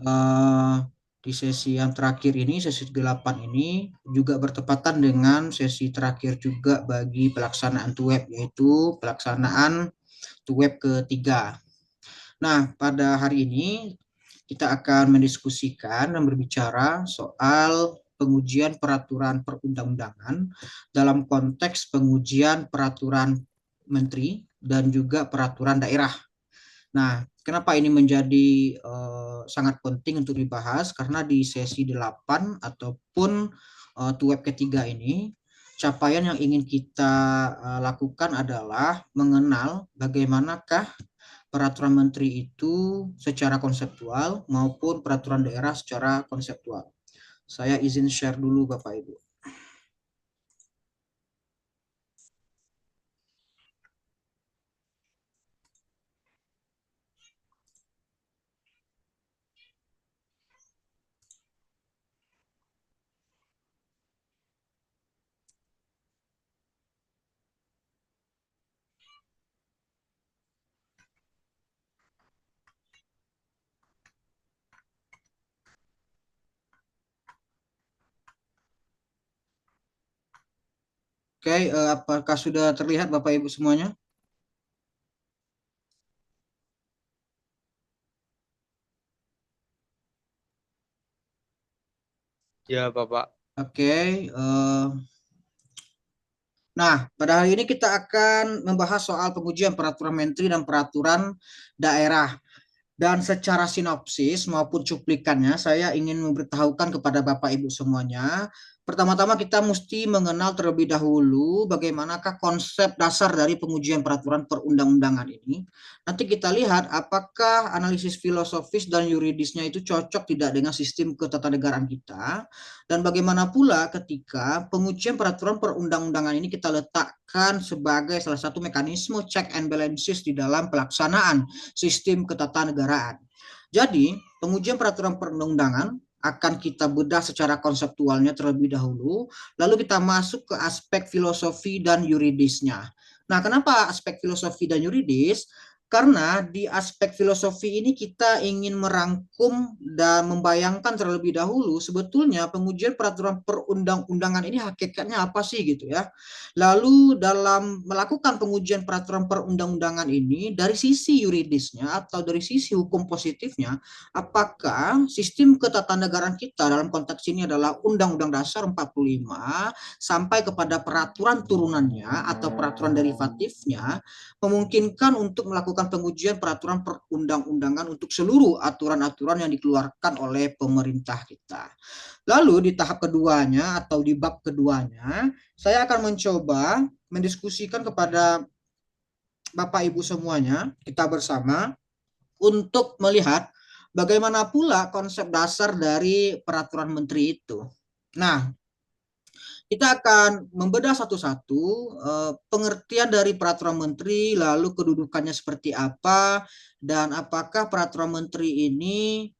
eh, di sesi yang terakhir ini, sesi 8 ini juga bertepatan dengan sesi terakhir juga bagi pelaksanaan TUWEB, yaitu pelaksanaan TUWEB ketiga. Nah, pada hari ini kita akan mendiskusikan dan berbicara soal pengujian peraturan perundang-undangan dalam konteks pengujian peraturan menteri dan juga peraturan daerah. Nah, kenapa ini menjadi sangat penting untuk dibahas? Karena di sesi 8 ataupun TUWEB ketiga ini, capaian yang ingin kita lakukan adalah mengenal bagaimanakah peraturan menteri itu secara konseptual maupun peraturan daerah secara konseptual. Saya izin share dulu Bapak Ibu. Oke, apakah sudah terlihat Bapak Ibu semuanya? Ya, Bapak. Oke, nah, pada hari ini kita akan membahas soal pengujian peraturan menteri dan peraturan daerah. Dan secara sinopsis maupun cuplikannya, saya ingin memberitahukan kepada Bapak Ibu semuanya. Pertama-tama kita mesti mengenal terlebih dahulu bagaimanakah konsep dasar dari pengujian peraturan perundang-undangan ini. Nanti kita lihat apakah analisis filosofis dan yuridisnya itu cocok tidak dengan sistem ketatanegaraan kita. Dan bagaimana pula ketika pengujian peraturan perundang-undangan ini kita letakkan sebagai salah satu mekanisme check and balances di dalam pelaksanaan sistem ketatanegaraan. Jadi, pengujian peraturan perundang-undangan akan kita bedah secara konseptualnya terlebih dahulu, lalu kita masuk ke aspek filosofi dan yuridisnya. Nah, kenapa aspek filosofi dan yuridis? Karena di aspek filosofi ini kita ingin merangkum dan membayangkan terlebih dahulu sebetulnya pengujian peraturan perundang-undangan ini hakikatnya apa sih gitu ya. Lalu dalam melakukan pengujian peraturan perundang-undangan ini dari sisi yuridisnya atau dari sisi hukum positifnya, apakah sistem ketatanegaraan kita dalam konteks ini adalah Undang-Undang Dasar 45 sampai kepada peraturan turunannya atau peraturan derivatifnya memungkinkan untuk melakukan pengujian peraturan perundang-undangan untuk seluruh aturan-aturan yang dikeluarkan oleh pemerintah kita. Lalu di tahap keduanya atau di bab keduanya, saya akan mencoba mendiskusikan kepada Bapak Ibu semuanya, kita bersama untuk melihat bagaimana pula konsep dasar dari peraturan menteri itu. Nah, kita akan membedah satu-satu pengertian dari peraturan menteri, lalu kedudukannya seperti apa, dan apakah peraturan menteri ini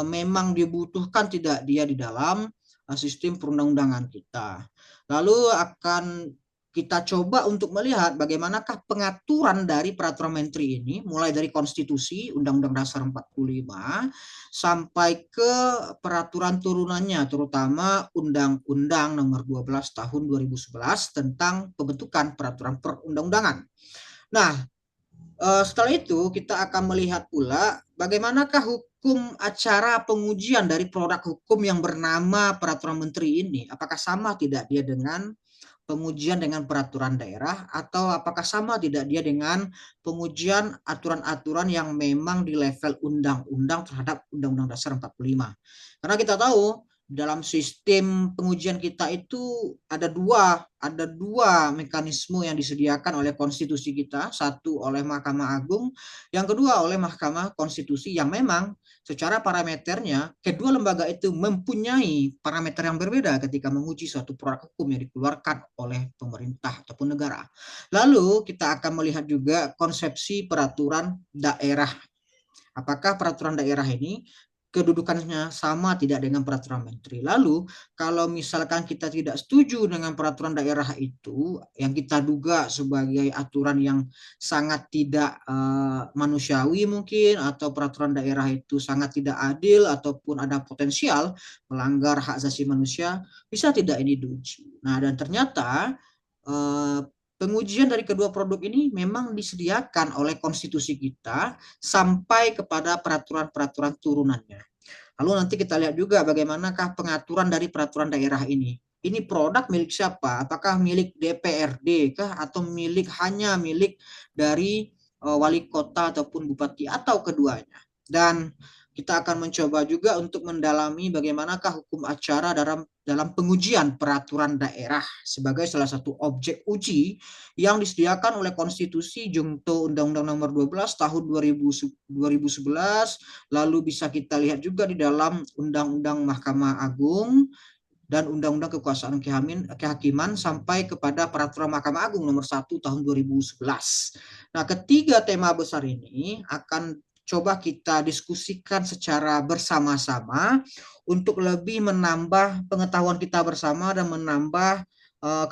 memang dibutuhkan tidak dia di dalam sistem perundang-undangan kita. Lalu akan kita coba untuk melihat bagaimanakah pengaturan dari peraturan menteri ini, mulai dari konstitusi, Undang-Undang Dasar 45, sampai ke peraturan turunannya, terutama Undang-Undang Nomor 12 Tahun 2011 tentang pembentukan peraturan perundang-undangan. Nah, setelah itu kita akan melihat pula bagaimanakah hukum acara pengujian dari produk hukum yang bernama peraturan menteri ini. Apakah sama tidak dia dengan pengujian dengan peraturan daerah atau apakah sama tidak dia dengan pengujian aturan-aturan yang memang di level undang-undang terhadap Undang-Undang Dasar 45. Karena kita tahu dalam sistem pengujian kita itu ada dua mekanisme yang disediakan oleh konstitusi kita, satu oleh Mahkamah Agung, yang kedua oleh Mahkamah Konstitusi yang memang secara parameternya kedua lembaga itu mempunyai parameter yang berbeda ketika menguji suatu produk hukum yang dikeluarkan oleh pemerintah ataupun negara. Lalu kita akan melihat juga konsepsi peraturan daerah. Apakah peraturan daerah ini kedudukannya sama tidak dengan peraturan menteri. Lalu kalau misalkan kita tidak setuju dengan peraturan daerah itu, yang kita duga sebagai aturan yang sangat tidak manusiawi mungkin, atau peraturan daerah itu sangat tidak adil ataupun ada potensial melanggar hak asasi manusia, bisa tidak ini diuji. Nah, dan ternyata eh, pengujian dari kedua produk ini memang disediakan oleh konstitusi kita sampai kepada peraturan-peraturan turunannya. Lalu nanti kita lihat juga bagaimanakah pengaturan dari peraturan daerah ini. Ini produk milik siapa? Apakah milik DPRD kah atau hanya milik dari wali kota ataupun bupati atau keduanya? Dan kita akan mencoba juga untuk mendalami bagaimanakah hukum acara dalam pengujian peraturan daerah sebagai salah satu objek uji yang disediakan oleh konstitusi junto Undang-Undang Nomor 12 tahun 2011. Lalu bisa kita lihat juga di dalam Undang-Undang Mahkamah Agung dan Undang-Undang Kekuasaan Kehakiman sampai kepada Peraturan Mahkamah Agung Nomor 1 tahun 2011. Nah, ketiga tema besar ini akan coba kita diskusikan secara bersama-sama untuk lebih menambah pengetahuan kita bersama dan menambah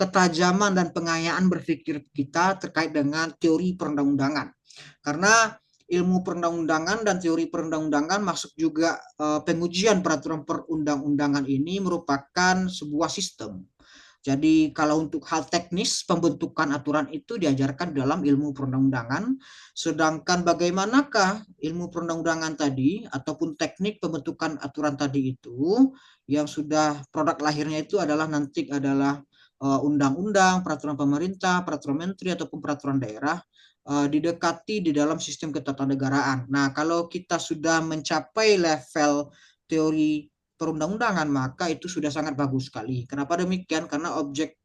ketajaman dan pengayaan berpikir kita terkait dengan teori perundang-undangan. Karena ilmu perundang-undangan dan teori perundang-undangan masuk juga pengujian peraturan perundang-undangan ini merupakan sebuah sistem. Jadi kalau untuk hal teknis pembentukan aturan itu diajarkan dalam ilmu perundang-undangan, sedangkan bagaimanakah ilmu perundang-undangan tadi ataupun teknik pembentukan aturan tadi itu yang sudah produk lahirnya itu adalah nanti adalah undang-undang, peraturan pemerintah, peraturan menteri ataupun peraturan daerah didekati di dalam sistem ketatanegaraan. Nah, kalau kita sudah mencapai level teori perundang-undangan, maka itu sudah sangat bagus sekali. Kenapa demikian? Karena objek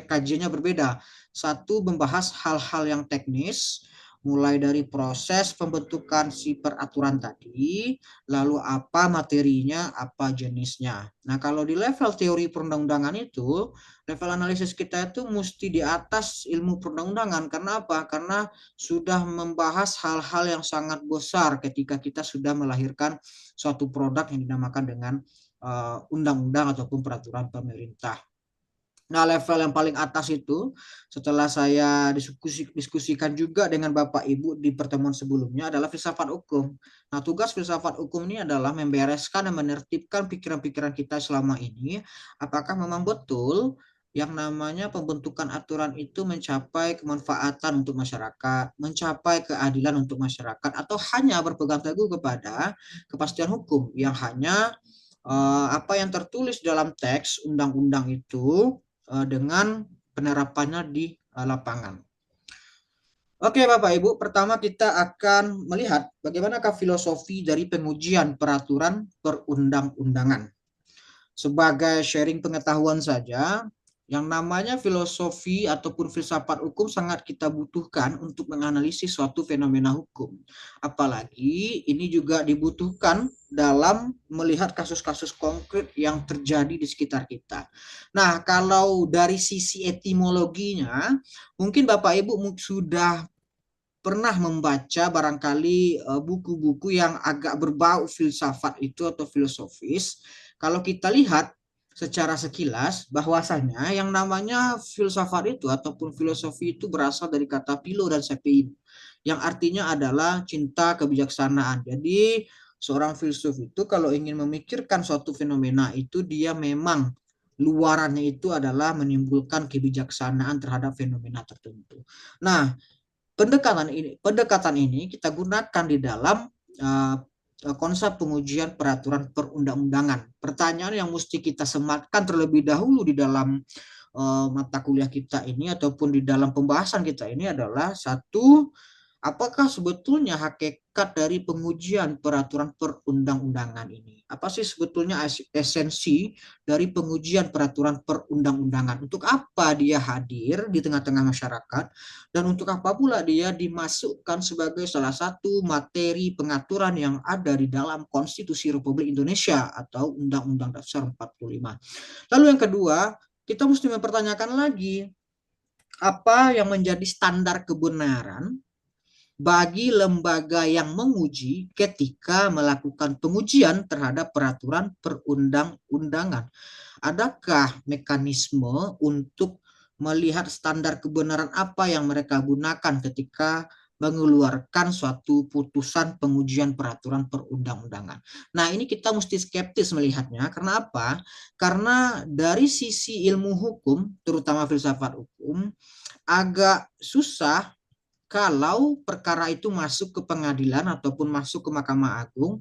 kajiannya berbeda. Satu membahas hal-hal yang teknis, mulai dari proses pembentukan si peraturan tadi, lalu apa materinya, apa jenisnya. Nah, kalau di level teori perundang-undangan itu, level analisis kita itu mesti di atas ilmu perundang-undangan. Karena apa? Karena sudah membahas hal-hal yang sangat besar ketika kita sudah melahirkan suatu produk yang dinamakan dengan undang-undang ataupun peraturan pemerintah. Nah, level yang paling atas itu setelah saya diskusikan juga dengan Bapak Ibu di pertemuan sebelumnya adalah filsafat hukum. Nah, tugas filsafat hukum ini adalah membereskan dan menertibkan pikiran-pikiran kita selama ini. Apakah memang betul yang namanya pembentukan aturan itu mencapai kemanfaatan untuk masyarakat, mencapai keadilan untuk masyarakat, atau hanya berpegang teguh kepada kepastian hukum yang hanya apa yang tertulis dalam teks undang-undang itu dengan penerapannya di lapangan. Oke Bapak Ibu, pertama kita akan melihat bagaimanakah filosofi dari pengujian peraturan perundang-undangan. Sebagai sharing pengetahuan saja, yang namanya filosofi ataupun filsafat hukum sangat kita butuhkan untuk menganalisis suatu fenomena hukum. Apalagi ini juga dibutuhkan dalam melihat kasus-kasus konkret yang terjadi di sekitar kita. Nah, kalau dari sisi etimologinya, mungkin Bapak Ibu sudah pernah membaca barangkali buku-buku yang agak berbau filsafat itu atau filosofis. Kalau kita lihat secara sekilas bahwasanya yang namanya filsafat itu ataupun filosofi itu berasal dari kata philo dan sepein yang artinya adalah cinta kebijaksanaan. Jadi seorang filsuf itu kalau ingin memikirkan suatu fenomena itu dia memang luarannya itu adalah menimbulkan kebijaksanaan terhadap fenomena tertentu. Nah, pendekatan ini kita gunakan di dalam konsep pengujian peraturan perundang-undangan. Pertanyaan yang mesti kita sematkan terlebih dahulu di dalam mata kuliah kita ini ataupun di dalam pembahasan kita ini adalah satu, apakah sebetulnya hakikat dari pengujian peraturan perundang-undangan ini? Apa sih sebetulnya esensi dari pengujian peraturan perundang-undangan? Untuk apa dia hadir di tengah-tengah masyarakat? Dan untuk apa pula dia dimasukkan sebagai salah satu materi pengaturan yang ada di dalam Konstitusi Republik Indonesia atau Undang-Undang Dasar 45. Lalu yang kedua, kita mesti mempertanyakan lagi, apa yang menjadi standar kebenaran bagi lembaga yang menguji ketika melakukan pengujian terhadap peraturan perundang-undangan. Adakah mekanisme untuk melihat standar kebenaran apa yang mereka gunakan ketika mengeluarkan suatu putusan pengujian peraturan perundang-undangan? Nah, ini kita mesti skeptis melihatnya. Karena apa? Karena dari sisi ilmu hukum, terutama filsafat hukum, agak susah kalau perkara itu masuk ke pengadilan ataupun masuk ke Mahkamah Agung,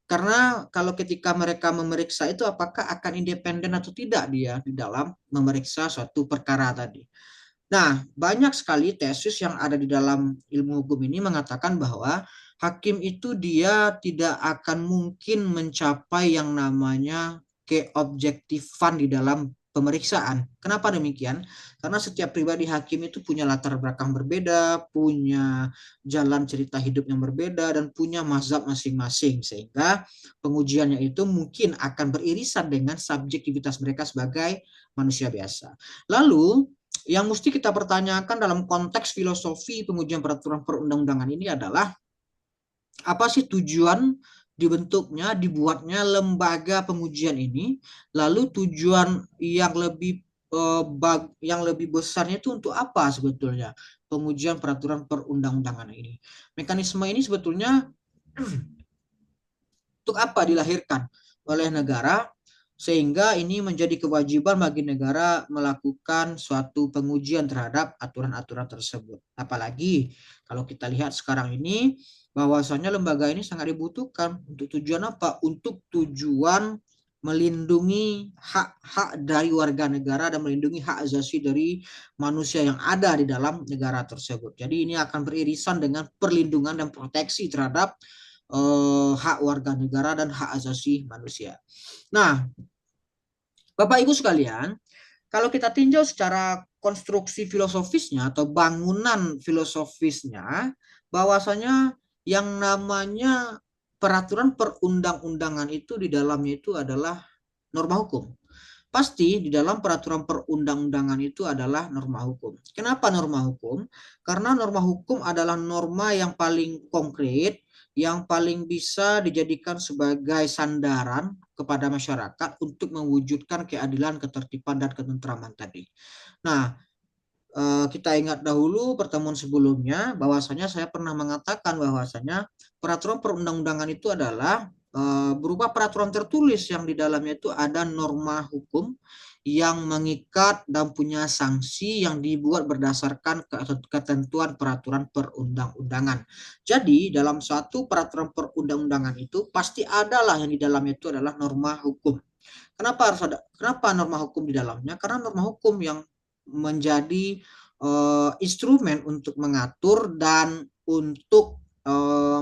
karena kalau ketika mereka memeriksa itu apakah akan independen atau tidak dia di dalam memeriksa suatu perkara tadi. Nah, banyak sekali tesis yang ada di dalam ilmu hukum ini mengatakan bahwa hakim itu dia tidak akan mungkin mencapai yang namanya keobjektifan di dalam pemeriksaan. Kenapa demikian? Karena setiap pribadi hakim itu punya latar belakang berbeda, punya jalan cerita hidup yang berbeda, dan punya mazhab masing-masing. Sehingga pengujiannya itu mungkin akan beririsan dengan subjektivitas mereka sebagai manusia biasa. Lalu, yang mesti kita pertanyakan dalam konteks filosofi pengujian peraturan perundang-undangan ini adalah apa sih tujuan dibentuknya, dibuatnya lembaga pengujian ini, lalu tujuan yang lebih besarnya itu untuk apa sebetulnya pengujian peraturan perundang-undangan ini. Mekanisme ini sebetulnya untuk apa dilahirkan oleh negara, sehingga ini menjadi kewajiban bagi negara melakukan suatu pengujian terhadap aturan-aturan tersebut. Apalagi kalau kita lihat sekarang ini bahwasanya lembaga ini sangat dibutuhkan untuk tujuan apa? Untuk tujuan melindungi hak-hak dari warga negara dan melindungi hak asasi dari manusia yang ada di dalam negara tersebut. Jadi ini akan beririsan dengan perlindungan dan proteksi terhadap hak warga negara dan hak asasi manusia. Nah, Bapak Ibu sekalian, kalau kita tinjau secara konstruksi filosofisnya atau bangunan filosofisnya, bahwasanya yang namanya peraturan perundang-undangan itu di dalamnya itu adalah norma hukum. Pasti di dalam peraturan perundang-undangan itu adalah norma hukum. Kenapa norma hukum? Karena norma hukum adalah norma yang paling konkret, yang paling bisa dijadikan sebagai sandaran kepada masyarakat untuk mewujudkan keadilan, ketertiban, dan ketentraman tadi. Nah, kita ingat dahulu pertemuan sebelumnya bahwasanya saya pernah mengatakan bahwasanya peraturan perundang-undangan itu adalah berupa peraturan tertulis yang di dalamnya itu ada norma hukum yang mengikat dan punya sanksi yang dibuat berdasarkan ketentuan peraturan perundang-undangan. Jadi dalam suatu peraturan perundang-undangan itu pasti adalah yang di dalamnya itu adalah norma hukum. Kenapa norma hukum di dalamnya? Karena norma hukum yang menjadi instrumen untuk mengatur dan untuk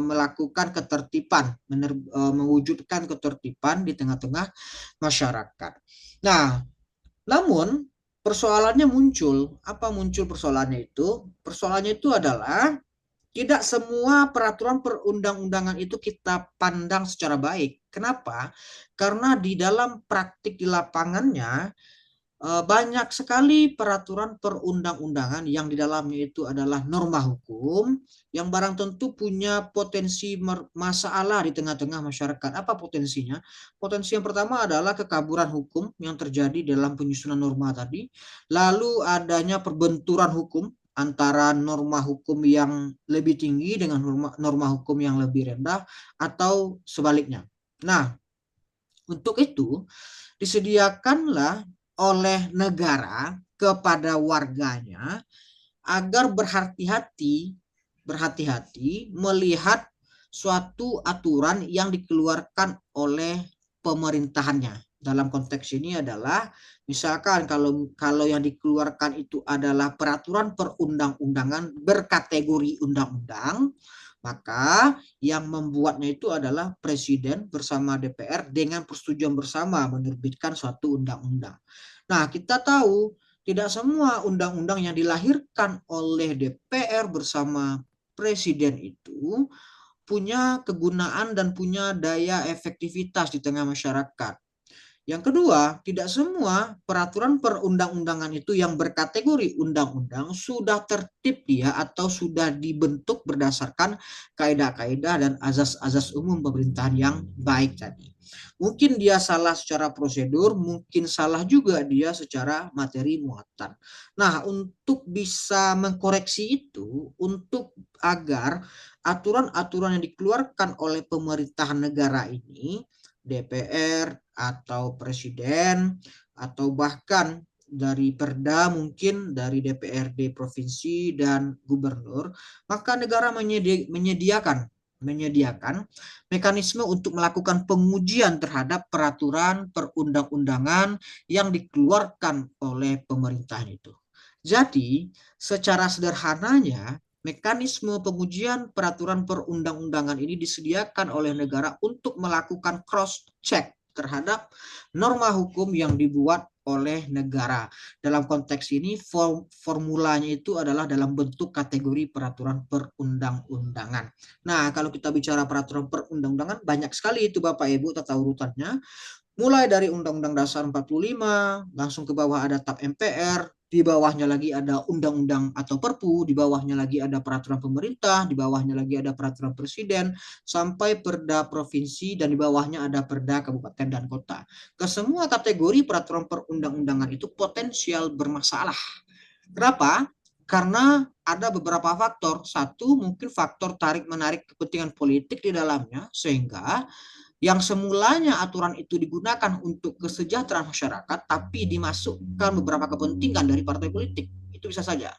melakukan ketertiban, mewujudkan ketertiban di tengah-tengah masyarakat. Nah, namun persoalannya muncul. Apa muncul persoalannya itu? Persoalannya itu adalah tidak semua peraturan perundang-undangan itu kita pandang secara baik. Kenapa? Karena di dalam praktik di lapangannya banyak sekali peraturan perundang-undangan yang di dalamnya itu adalah norma hukum yang barang tentu punya potensi masalah di tengah-tengah masyarakat. Apa potensinya? Potensi yang pertama adalah kekaburan hukum yang terjadi dalam penyusunan norma tadi. Lalu adanya perbenturan hukum antara norma hukum yang lebih tinggi dengan norma hukum yang lebih rendah atau sebaliknya. Nah, untuk itu disediakanlah oleh negara kepada warganya agar berhati-hati melihat suatu aturan yang dikeluarkan oleh pemerintahannya. Dalam konteks ini adalah misalkan kalau yang dikeluarkan itu adalah peraturan perundang-undangan berkategori undang-undang, maka yang membuatnya itu adalah Presiden bersama DPR dengan persetujuan bersama menerbitkan suatu undang-undang. Nah, kita tahu tidak semua undang-undang yang dilahirkan oleh DPR bersama Presiden itu punya kegunaan dan punya daya efektivitas di tengah masyarakat. Yang kedua, tidak semua peraturan perundang-undangan itu yang berkategori undang-undang sudah tertib dia atau sudah dibentuk berdasarkan kaidah-kaidah dan azas-azas umum pemerintahan yang baik tadi. Mungkin dia salah secara prosedur, mungkin salah juga dia secara materi muatan. Nah, untuk bisa mengkoreksi itu, untuk agar aturan-aturan yang dikeluarkan oleh pemerintahan negara ini DPR atau presiden atau bahkan dari Perda mungkin dari DPRD provinsi dan gubernur, maka negara menyediakan mekanisme untuk melakukan pengujian terhadap peraturan perundang-undangan yang dikeluarkan oleh pemerintahan itu. Jadi, secara sederhananya, mekanisme pengujian peraturan perundang-undangan ini disediakan oleh negara untuk melakukan cross check terhadap norma hukum yang dibuat oleh negara. Dalam konteks ini formulanya itu adalah dalam bentuk kategori peraturan perundang-undangan. Nah, kalau kita bicara peraturan perundang-undangan banyak sekali itu Bapak Ibu tata urutannya. Mulai dari Undang-Undang Dasar 45, langsung ke bawah ada TAP MPR, di bawahnya lagi ada undang-undang atau perpu, di bawahnya lagi ada peraturan pemerintah, di bawahnya lagi ada peraturan presiden, sampai perda provinsi, dan di bawahnya ada perda kabupaten dan kota. Kesemua kategori peraturan perundang-undangan itu potensial bermasalah. Kenapa? Karena ada beberapa faktor. Satu, mungkin faktor tarik-menarik kepentingan politik di dalamnya, sehingga yang semulanya aturan itu digunakan untuk kesejahteraan masyarakat, tapi dimasukkan beberapa kepentingan dari partai politik. Itu bisa saja.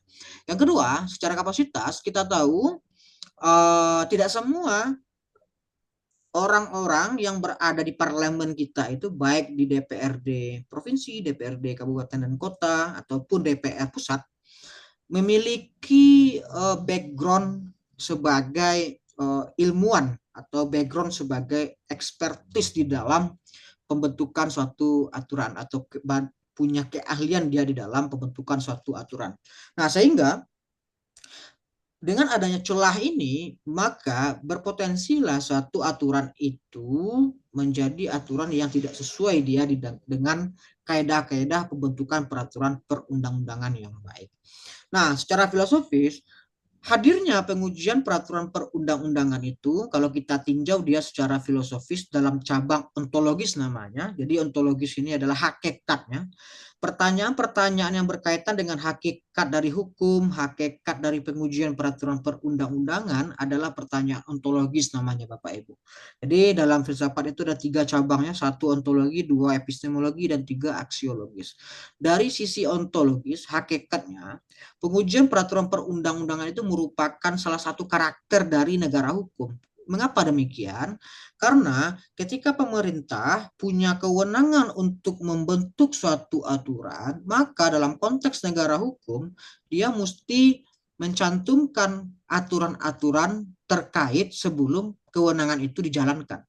Yang kedua, secara kapasitas kita tahu tidak semua orang-orang yang berada di parlemen kita itu baik di DPRD provinsi, DPRD kabupaten dan kota ataupun DPR pusat memiliki background sebagai ilmuwan atau background sebagai ekspertis di dalam pembentukan suatu aturan atau punya keahlian dia di dalam pembentukan suatu aturan. Nah, sehingga dengan adanya celah ini, maka berpotensilah suatu aturan itu menjadi aturan yang tidak sesuai dia dengan kaedah-kaedah pembentukan peraturan perundang-undangan yang baik. Nah, secara filosofis, hadirnya pengujian peraturan perundang-undangan itu, kalau kita tinjau dia secara filosofis dalam cabang ontologis namanya, jadi ontologis ini adalah hakikatnya, pertanyaan-pertanyaan yang berkaitan dengan hakikat dari hukum, hakikat dari pengujian peraturan perundang-undangan adalah pertanyaan ontologis namanya Bapak Ibu. Jadi dalam filsafat itu ada 3 cabangnya, 1 ontologi, 2 epistemologi, dan 3 aksiologis. Dari sisi ontologis, hakikatnya, pengujian peraturan perundang-undangan itu merupakan salah satu karakter dari negara hukum. Mengapa demikian? Karena ketika pemerintah punya kewenangan untuk membentuk suatu aturan, maka dalam konteks negara hukum, dia mesti mencantumkan aturan-aturan terkait sebelum kewenangan itu dijalankan.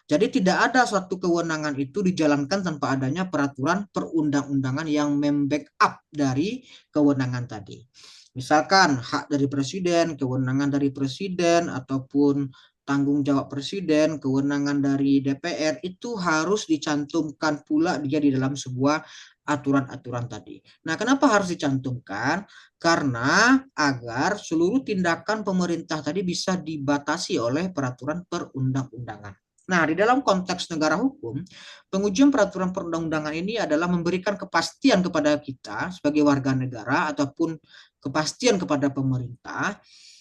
Jadi tidak ada suatu kewenangan itu dijalankan tanpa adanya peraturan perundang-undangan yang membackup dari kewenangan tadi. Misalkan hak dari presiden, kewenangan dari presiden, ataupun tanggung jawab presiden, kewenangan dari DPR itu harus dicantumkan pula dia di dalam sebuah aturan-aturan tadi. Nah, kenapa harus dicantumkan? Karena agar seluruh tindakan pemerintah tadi bisa dibatasi oleh peraturan perundang-undangan. Nah, di dalam konteks negara hukum, pengujian peraturan perundang-undangan ini adalah memberikan kepastian kepada kita sebagai warga negara ataupun kepastian kepada pemerintah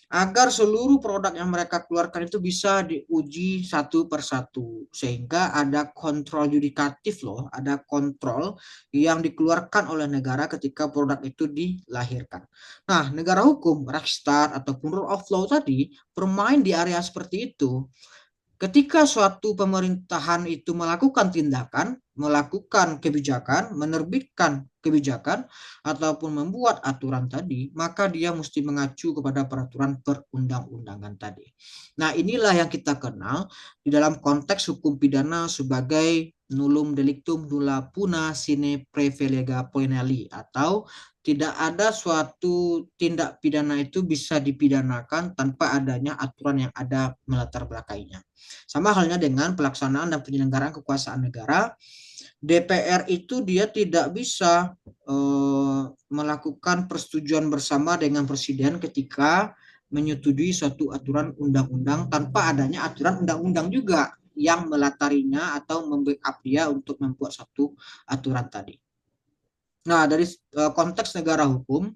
agar seluruh produk yang mereka keluarkan itu bisa diuji satu persatu sehingga ada kontrol yudikatif loh, ada kontrol yang dikeluarkan oleh negara ketika produk itu dilahirkan. Nah, negara hukum, Rechtsstaat ataupun rule of law tadi bermain di area seperti itu. Ketika suatu pemerintahan itu melakukan tindakan, melakukan kebijakan, menerbitkan kebijakan, ataupun membuat aturan tadi, maka dia mesti mengacu kepada peraturan perundang-undangan tadi. Nah, inilah yang kita kenal di dalam konteks hukum pidana sebagai nullum delictum nulla puna sine praevilega poenali, atau tidak ada suatu tindak pidana itu bisa dipidanakan tanpa adanya aturan yang ada melatar belakanginya. Sama halnya dengan pelaksanaan dan penyelenggaraan kekuasaan negara, DPR itu dia tidak bisa melakukan persetujuan bersama dengan presiden ketika menyetujui suatu aturan undang-undang tanpa adanya aturan undang-undang juga yang melatarinya atau membackup dia untuk membuat satu aturan tadi. Nah, dari konteks negara hukum,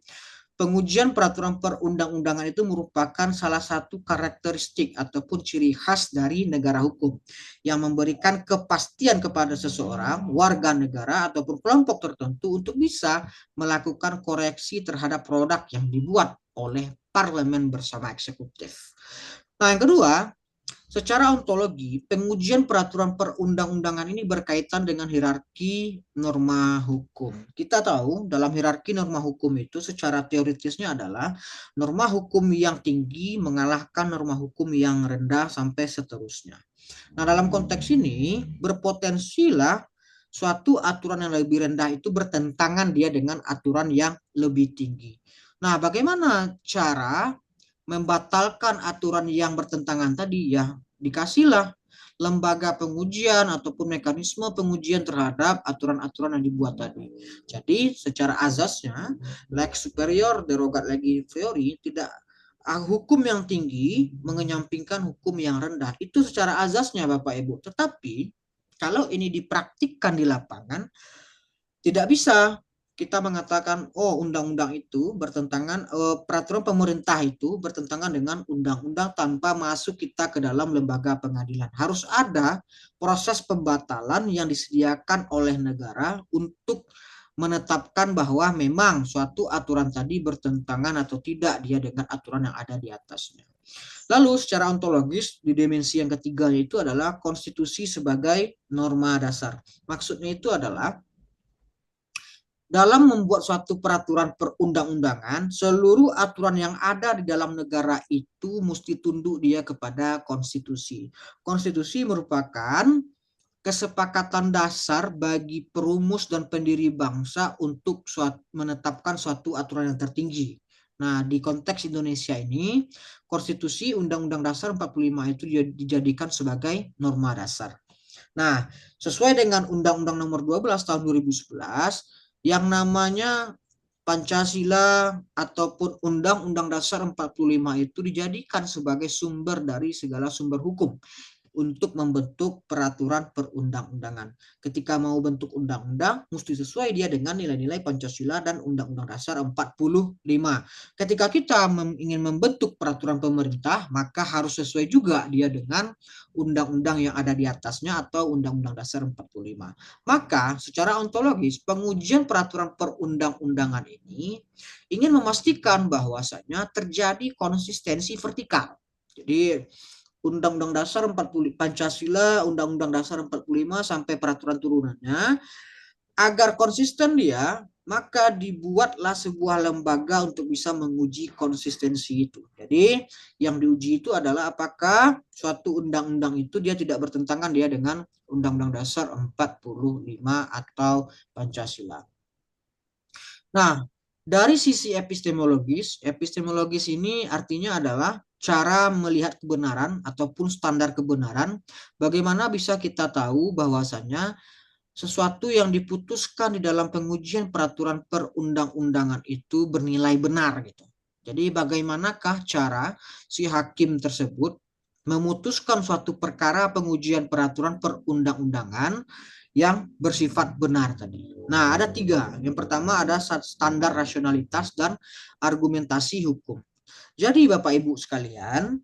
pengujian peraturan perundang-undangan itu merupakan salah satu karakteristik ataupun ciri khas dari negara hukum yang memberikan kepastian kepada seseorang, warga negara ataupun kelompok tertentu untuk bisa melakukan koreksi terhadap produk yang dibuat oleh parlemen bersama eksekutif. Nah, yang kedua, secara ontologi, pengujian peraturan perundang-undangan ini berkaitan dengan hierarki norma hukum. Kita tahu dalam hierarki norma hukum itu secara teoritisnya adalah norma hukum yang tinggi mengalahkan norma hukum yang rendah sampai seterusnya. Nah, dalam konteks ini berpotensilah suatu aturan yang lebih rendah itu bertentangan dia dengan aturan yang lebih tinggi. Nah, bagaimana cara membatalkan aturan yang bertentangan tadi? Ya, dikasihlah lembaga pengujian ataupun mekanisme pengujian terhadap aturan-aturan yang dibuat tadi. Jadi secara azasnya lex superior derogat legi inferiori, tidak hukum yang tinggi mengenyampingkan hukum yang rendah. Itu secara azasnya Bapak Ibu. Tetapi kalau ini dipraktikkan di lapangan, tidak bisa kita mengatakan, oh undang-undang itu bertentangan, peraturan pemerintah itu bertentangan dengan undang-undang tanpa masuk kita ke dalam lembaga pengadilan. Harus ada proses pembatalan yang disediakan oleh negara untuk menetapkan bahwa memang suatu aturan tadi bertentangan atau tidak dia dengan aturan yang ada di atasnya. Lalu secara ontologis di dimensi yang ketiga itu adalah konstitusi sebagai norma dasar. Maksudnya itu adalah dalam membuat suatu peraturan perundang-undangan, seluruh aturan yang ada di dalam negara itu mesti tunduk dia kepada konstitusi. Konstitusi merupakan kesepakatan dasar bagi perumus dan pendiri bangsa untuk menetapkan suatu aturan yang tertinggi. Nah, di konteks Indonesia ini, konstitusi Undang-Undang Dasar 45 itu dijadikan sebagai norma dasar. Nah, sesuai dengan Undang-Undang Nomor 12 tahun 2011, yang namanya Pancasila ataupun Undang-Undang Dasar 45 itu dijadikan sebagai sumber dari segala sumber hukum untuk membentuk peraturan perundang-undangan. Ketika mau bentuk undang-undang, mesti sesuai dia dengan nilai-nilai Pancasila dan Undang-Undang Dasar 45. Ketika kita ingin membentuk peraturan pemerintah, maka harus sesuai juga dia dengan undang-undang yang ada di atasnya atau Undang-Undang Dasar 45. Maka secara ontologis, pengujian peraturan perundang-undangan ini ingin memastikan bahwasanya terjadi konsistensi vertikal. Jadi Undang-Undang Dasar 40 Pancasila, Undang-Undang Dasar 45 sampai peraturan turunannya, agar konsisten dia, maka dibuatlah sebuah lembaga untuk bisa menguji konsistensi itu. Jadi yang diuji itu adalah apakah suatu undang-undang itu dia tidak bertentangan dia dengan Undang-Undang Dasar 45 atau Pancasila. Nah, dari sisi epistemologis ini artinya adalah cara melihat kebenaran ataupun standar kebenaran, bagaimana bisa kita tahu bahwasanya sesuatu yang diputuskan di dalam pengujian peraturan perundang-undangan itu bernilai benar gitu. Jadi bagaimanakah cara si hakim tersebut memutuskan suatu perkara pengujian peraturan perundang-undangan yang bersifat benar tadi. Nah, ada tiga. Yang pertama ada standar rasionalitas dan argumentasi hukum. Jadi Bapak Ibu sekalian,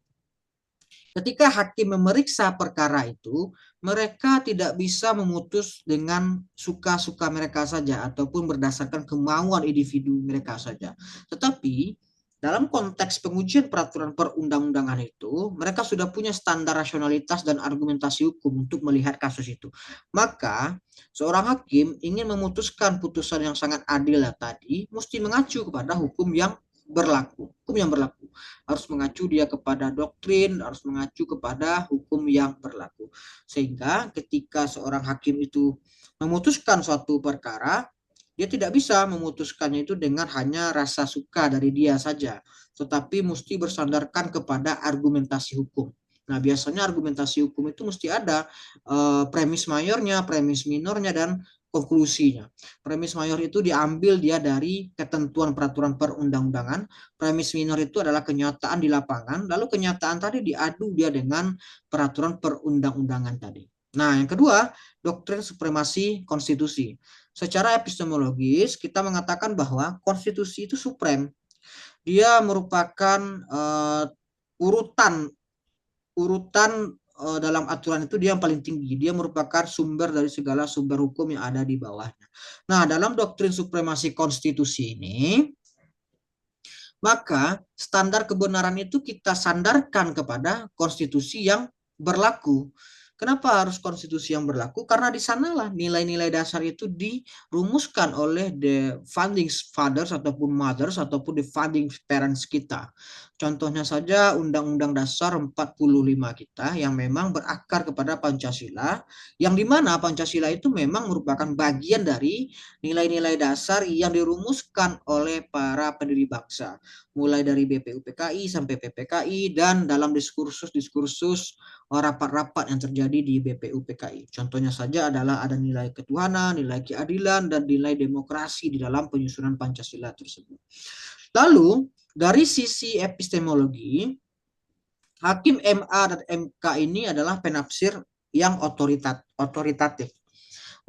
ketika hakim memeriksa perkara itu, mereka tidak bisa memutus dengan suka-suka mereka saja ataupun berdasarkan kemauan individu mereka saja. Tetapi dalam konteks pengujian peraturan perundang-undangan itu, mereka sudah punya standar rasionalitas dan argumentasi hukum untuk melihat kasus itu. Maka, seorang hakim ingin memutuskan putusan yang sangat adil tadi, mesti mengacu kepada hukum yang berlaku. Hukum yang berlaku harus mengacu dia kepada doktrin, harus mengacu kepada hukum yang berlaku. Sehingga ketika seorang hakim itu memutuskan suatu perkara, dia tidak bisa memutuskannya itu dengan hanya rasa suka dari dia saja, tetapi mesti bersandarkan kepada argumentasi hukum. Nah, biasanya argumentasi hukum itu mesti ada premis mayornya, premis minornya, dan konklusinya. Premis mayor itu diambil dia dari ketentuan peraturan perundang-undangan. Premis minor itu adalah kenyataan di lapangan. Lalu kenyataan tadi diadu dia dengan peraturan perundang-undangan tadi. Nah, yang kedua, doktrin supremasi konstitusi. Secara epistemologis, kita mengatakan bahwa konstitusi itu suprem. Dia merupakan urutan urutan dalam aturan itu dia yang paling tinggi. Dia merupakan sumber dari segala sumber hukum yang ada di bawahnya. Nah, dalam doktrin supremasi konstitusi ini, maka standar kebenaran itu kita sandarkan kepada konstitusi yang berlaku. Kenapa harus konstitusi yang berlaku? Karena di sanalah nilai-nilai dasar itu dirumuskan oleh the founding fathers ataupun mothers ataupun the founding parents kita. Contohnya saja Undang-Undang Dasar 45 kita yang memang berakar kepada Pancasila, yang dimana Pancasila itu memang merupakan bagian dari nilai-nilai dasar yang dirumuskan oleh para pendiri bangsa, mulai dari BPUPKI sampai PPKI dan dalam diskursus-diskursus rapat-rapat yang terjadi di BPUPKI. Contohnya saja adalah ada nilai ketuhanan, nilai keadilan, dan nilai demokrasi di dalam penyusunan Pancasila tersebut. Lalu, dari sisi epistemologi, Hakim MA dan MK ini adalah penafsir yang otoritatif.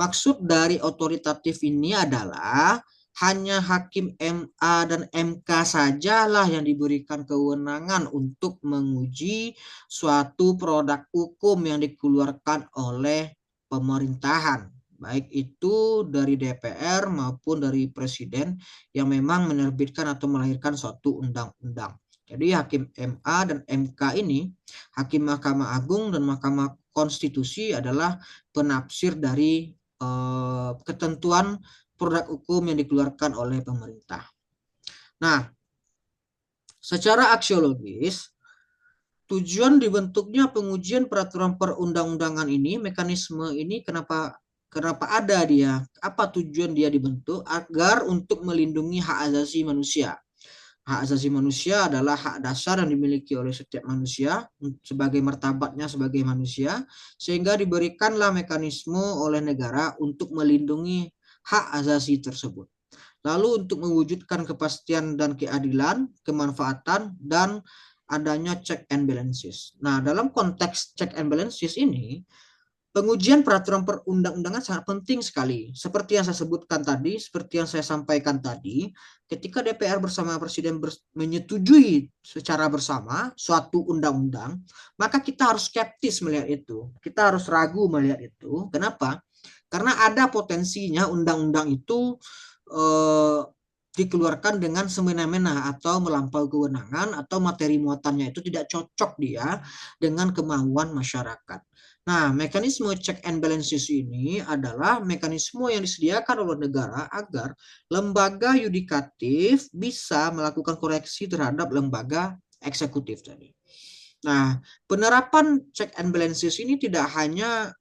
Maksud dari otoritatif ini adalah hanya Hakim MA dan MK sajalah yang diberikan kewenangan untuk menguji suatu produk hukum yang dikeluarkan oleh pemerintahan, baik itu dari DPR maupun dari Presiden yang memang menerbitkan atau melahirkan suatu undang-undang. Jadi Hakim MA dan MK ini, Hakim Mahkamah Agung dan Mahkamah Konstitusi adalah penafsir dari ketentuan produk hukum yang dikeluarkan oleh pemerintah. Nah, secara aksiologis, tujuan dibentuknya pengujian peraturan perundang-undangan ini, mekanisme ini kenapa ada dia? Apa tujuan dia dibentuk? Agar untuk melindungi hak asasi manusia. Hak asasi manusia adalah hak dasar yang dimiliki oleh setiap manusia sebagai martabatnya sebagai manusia, sehingga diberikanlah mekanisme oleh negara untuk melindungi hak asasi tersebut. Lalu untuk mewujudkan kepastian dan keadilan, kemanfaatan, dan adanya check and balances. Nah, dalam konteks check and balances ini, pengujian peraturan perundang-undangan sangat penting sekali. Seperti yang saya sebutkan tadi, seperti yang saya sampaikan tadi, ketika DPR bersama Presiden menyetujui secara bersama suatu undang-undang, maka kita harus skeptis melihat itu. Kita harus ragu melihat itu. Kenapa? Karena ada potensinya undang-undang itu dikeluarkan dengan semena-mena atau melampaui kewenangan atau materi muatannya itu tidak cocok dia dengan kemauan masyarakat. Nah, mekanisme check and balances ini adalah mekanisme yang disediakan oleh negara agar lembaga yudikatif bisa melakukan koreksi terhadap lembaga eksekutif tadi. Nah, penerapan check and balances ini tidak hanya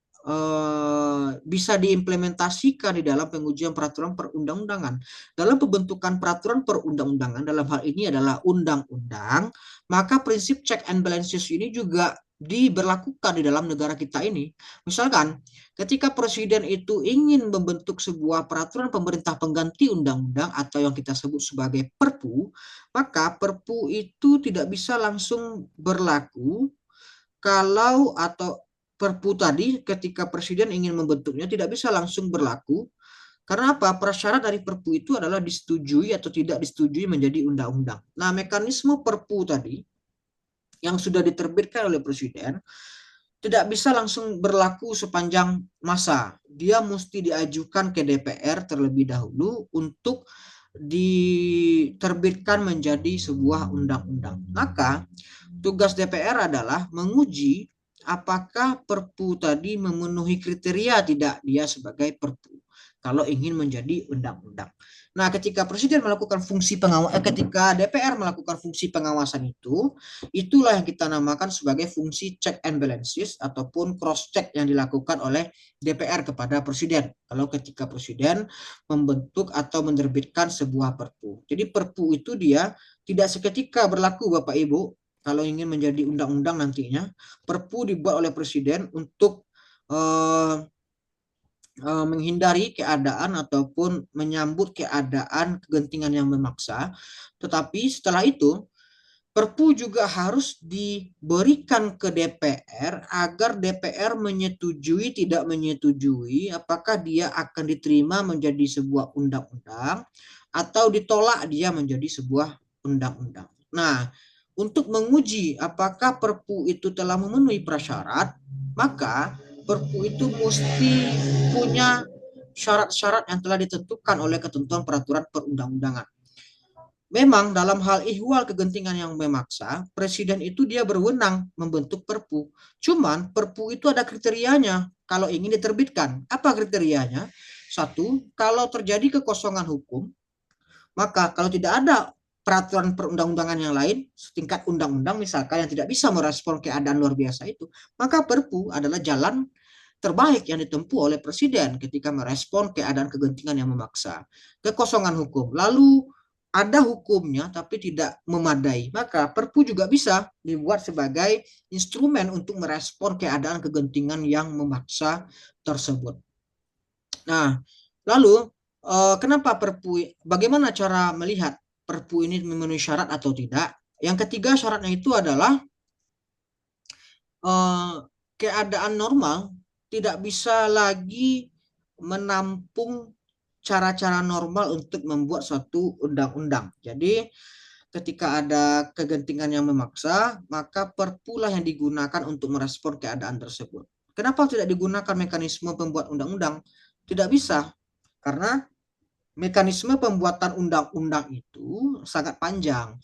bisa diimplementasikan di dalam pengujian peraturan perundang-undangan. Dalam pembentukan peraturan perundang-undangan, dalam hal ini adalah undang-undang, maka prinsip check and balances ini juga diberlakukan di dalam negara kita ini. Misalkan, ketika presiden itu ingin membentuk sebuah peraturan pemerintah pengganti undang-undang atau yang kita sebut sebagai Perpu, maka Perpu itu tidak bisa langsung berlaku kalau atau Perpu tadi ketika presiden ingin membentuknya tidak bisa langsung berlaku. Karena apa? Prasyarat dari Perpu itu adalah disetujui atau tidak disetujui menjadi undang-undang. Nah, mekanisme Perpu tadi yang sudah diterbitkan oleh presiden tidak bisa langsung berlaku sepanjang masa. Dia mesti diajukan ke DPR terlebih dahulu untuk diterbitkan menjadi sebuah undang-undang. Maka tugas DPR adalah menguji apakah Perpu tadi memenuhi kriteria tidak dia sebagai Perpu kalau ingin menjadi undang-undang. Nah, ketika Presiden melakukan fungsi pengawasan, ketika DPR melakukan fungsi pengawasan itu, itulah yang kita namakan sebagai fungsi check and balances ataupun cross check yang dilakukan oleh DPR kepada Presiden. Kalau ketika Presiden membentuk atau menerbitkan sebuah Perpu. Jadi Perpu itu dia tidak seketika berlaku Bapak Ibu. kalau ingin menjadi undang-undang nantinya, Perpu dibuat oleh Presiden untuk eh, menghindari keadaan ataupun menyambut keadaan kegentingan yang memaksa. Tetapi setelah itu, Perpu juga harus diberikan ke DPR agar DPR menyetujui tidak menyetujui apakah dia akan diterima menjadi sebuah undang-undang atau ditolak dia menjadi sebuah undang-undang. Nah, untuk menguji apakah Perpu itu telah memenuhi prasyarat, maka Perpu itu mesti punya syarat-syarat yang telah ditentukan oleh ketentuan peraturan perundang-undangan. Memang dalam hal ihwal kegentingan yang memaksa, presiden itu dia berwenang membentuk perpu. Cuman perpu itu ada kriterianya kalau ingin diterbitkan. Apa kriterianya? Satu, kalau terjadi kekosongan hukum, maka kalau tidak ada peraturan perundang-undangan yang lain, setingkat undang-undang misalkan yang tidak bisa merespon keadaan luar biasa itu, maka perpu adalah jalan terbaik yang ditempuh oleh presiden ketika merespon keadaan kegentingan yang memaksa. Kekosongan hukum. Lalu ada hukumnya tapi tidak memadai, maka Perpu juga bisa dibuat sebagai instrumen untuk merespon keadaan kegentingan yang memaksa tersebut. Nah, lalu kenapa Perpu? Bagaimana cara melihat Perpu ini memenuhi syarat atau tidak? Yang ketiga syaratnya itu adalah eh, keadaan normal tidak bisa lagi menampung cara-cara normal untuk membuat suatu undang-undang. Jadi ketika ada kegentingan yang memaksa, maka perpulah yang digunakan untuk merespon keadaan tersebut. Kenapa tidak digunakan mekanisme pembuat undang-undang? Tidak bisa, karena mekanisme pembuatan undang-undang itu sangat panjang.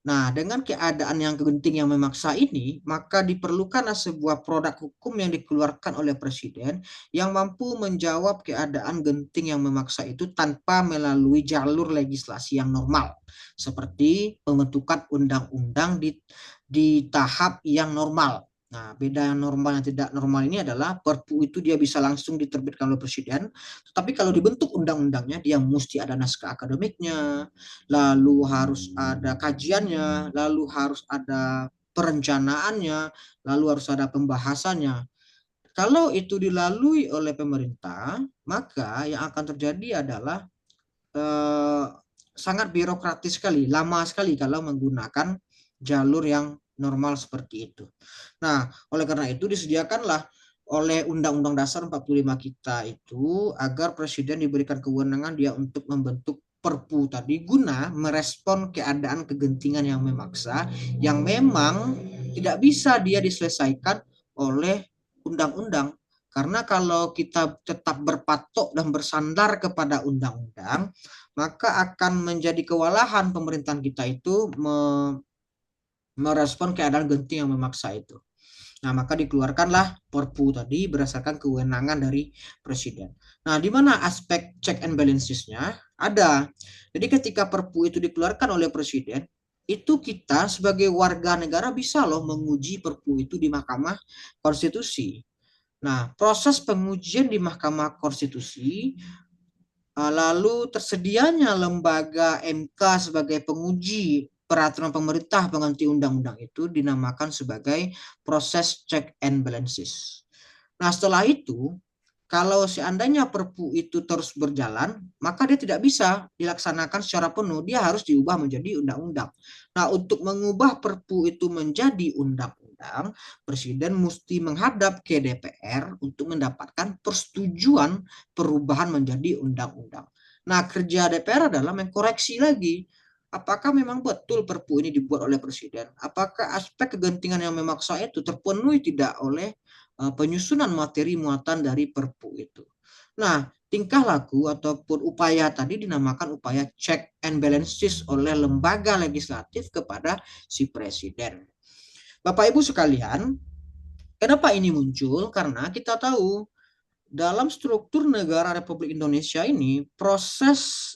Nah, dengan keadaan yang genting yang memaksa ini, maka diperlukanlah sebuah produk hukum yang dikeluarkan oleh presiden yang mampu menjawab keadaan genting yang memaksa itu tanpa melalui jalur legislasi yang normal, seperti pembentukan undang-undang di tahap yang normal. Nah, beda yang normal yang tidak normal ini adalah Perpu itu dia bisa langsung diterbitkan oleh presiden, tetapi kalau dibentuk undang-undangnya dia mesti ada naskah akademiknya, lalu harus ada kajiannya, lalu harus ada perencanaannya, lalu harus ada pembahasannya. Kalau itu dilalui oleh pemerintah, maka yang akan terjadi adalah eh, sangat birokratis sekali, lama sekali kalau menggunakan jalur yang normal seperti itu. Nah, oleh karena itu disediakanlah oleh Undang-Undang Dasar 45 kita itu agar presiden diberikan kewenangan dia untuk membentuk Perpu tadi guna merespon keadaan kegentingan yang memaksa yang memang tidak bisa dia diselesaikan oleh undang-undang. Karena kalau kita tetap berpatok dan bersandar kepada undang-undang, maka akan menjadi kewalahan pemerintahan kita itu merespon keadaan genting yang memaksa itu. Nah, maka dikeluarkanlah Perpu tadi berdasarkan kewenangan dari presiden. Nah, di mana aspek check and balancesnya? Ada. Jadi ketika Perpu itu dikeluarkan oleh presiden, itu kita sebagai warga negara bisa loh menguji Perpu itu di Mahkamah Konstitusi. Nah, proses pengujian di Mahkamah Konstitusi lalu tersedianya lembaga MK sebagai penguji peraturan pemerintah pengganti undang-undang itu dinamakan sebagai proses check and balances. Nah, setelah itu, kalau seandainya Perpu itu terus berjalan, maka dia tidak bisa dilaksanakan secara penuh. Dia harus diubah menjadi undang-undang. Nah, untuk mengubah Perpu itu menjadi undang-undang, Presiden mesti menghadap ke DPR untuk mendapatkan persetujuan perubahan menjadi undang-undang. Nah, kerja DPR adalah mengkoreksi lagi. Apakah memang betul Perpu ini dibuat oleh Presiden? Apakah aspek kegentingan yang memaksa itu terpenuhi tidak oleh penyusunan materi muatan dari Perpu itu. Nah, tingkah laku ataupun upaya tadi dinamakan upaya check and balances oleh lembaga legislatif kepada si presiden. Bapak Ibu sekalian, kenapa ini muncul? Karena kita tahu dalam struktur negara Republik Indonesia ini proses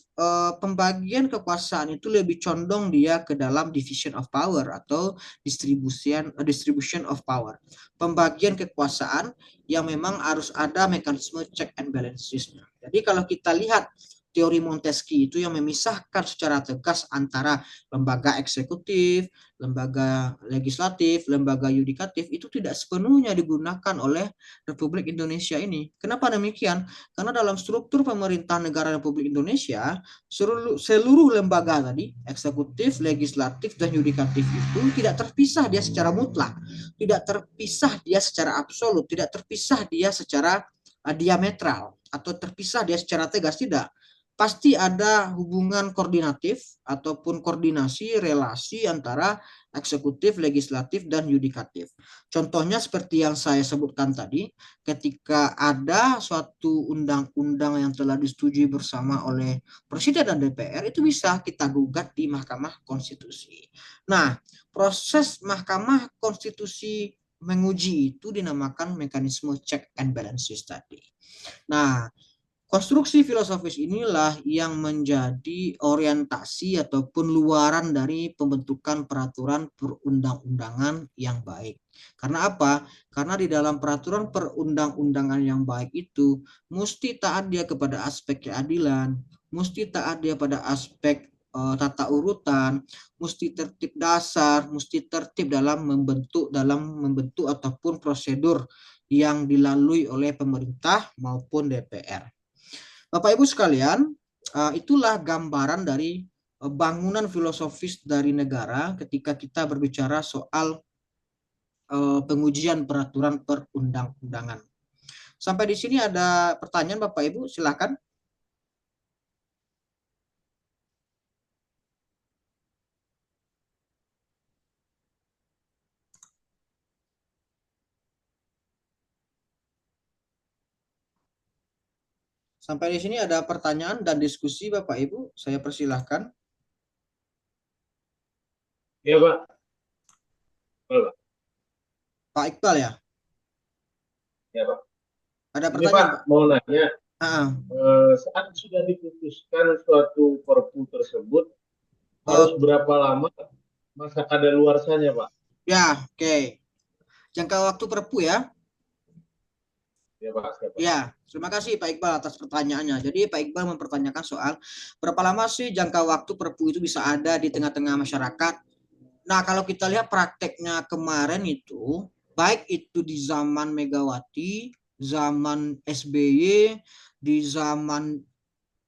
pembagian kekuasaan itu lebih condong dia ke dalam division of power atau distribution of power. Pembagian kekuasaan yang memang harus ada mekanisme check and balances. Jadi kalau kita lihat teori Montesquieu itu yang memisahkan secara tegas antara lembaga eksekutif, lembaga legislatif, lembaga yudikatif itu tidak sepenuhnya digunakan oleh Republik Indonesia ini. Kenapa demikian? Karena dalam struktur pemerintah negara Republik Indonesia, seluruh lembaga tadi, eksekutif, legislatif, dan yudikatif itu tidak terpisah dia secara mutlak, tidak terpisah dia secara absolut, tidak terpisah dia secara diametral, atau terpisah dia secara tegas, tidak. Pasti ada hubungan koordinatif ataupun koordinasi relasi antara eksekutif, legislatif, dan yudikatif. Contohnya seperti yang saya sebutkan tadi, ketika ada suatu undang-undang yang telah disetujui bersama oleh Presiden dan DPR, itu bisa kita gugat di Mahkamah Konstitusi. Nah, proses Mahkamah Konstitusi menguji itu dinamakan mekanisme check and balances tadi. Nah, konstruksi filosofis inilah yang menjadi orientasi ataupun luaran dari pembentukan peraturan perundang-undangan yang baik. Karena apa? Karena di dalam peraturan perundang-undangan yang baik itu mesti taat dia kepada aspek keadilan, mesti taat dia pada aspek tata urutan, mesti tertib dasar, mesti tertib dalam membentuk ataupun prosedur yang dilalui oleh pemerintah maupun DPR. Bapak Ibu sekalian, itulah gambaran dari bangunan filosofis dari negara ketika kita berbicara soal pengujian peraturan perundang-undangan. Sampai di sini ada pertanyaan Bapak Ibu, silakan. Sampai di sini ada pertanyaan dan diskusi Bapak Ibu, saya persilahkan. Iya, Pak. Pak. Pak Iqbal ya, Ya, Pak. ada Ini Pak, pertanyaan Pak. mau nanya, Ah, saat sudah diputuskan suatu perpu tersebut, ah. harus berapa lama masa kadaluarsanya, Pak? Ya, oke. Jangka waktu Perpu ya. Ya, Pak. Siapa? Ya, terima kasih Pak Iqbal atas pertanyaannya. Jadi Pak Iqbal mempertanyakan soal berapa lama sih jangka waktu Perpu itu bisa ada di tengah-tengah masyarakat. Nah, kalau kita lihat prakteknya kemarin itu, baik itu di zaman Megawati, zaman SBY, di zaman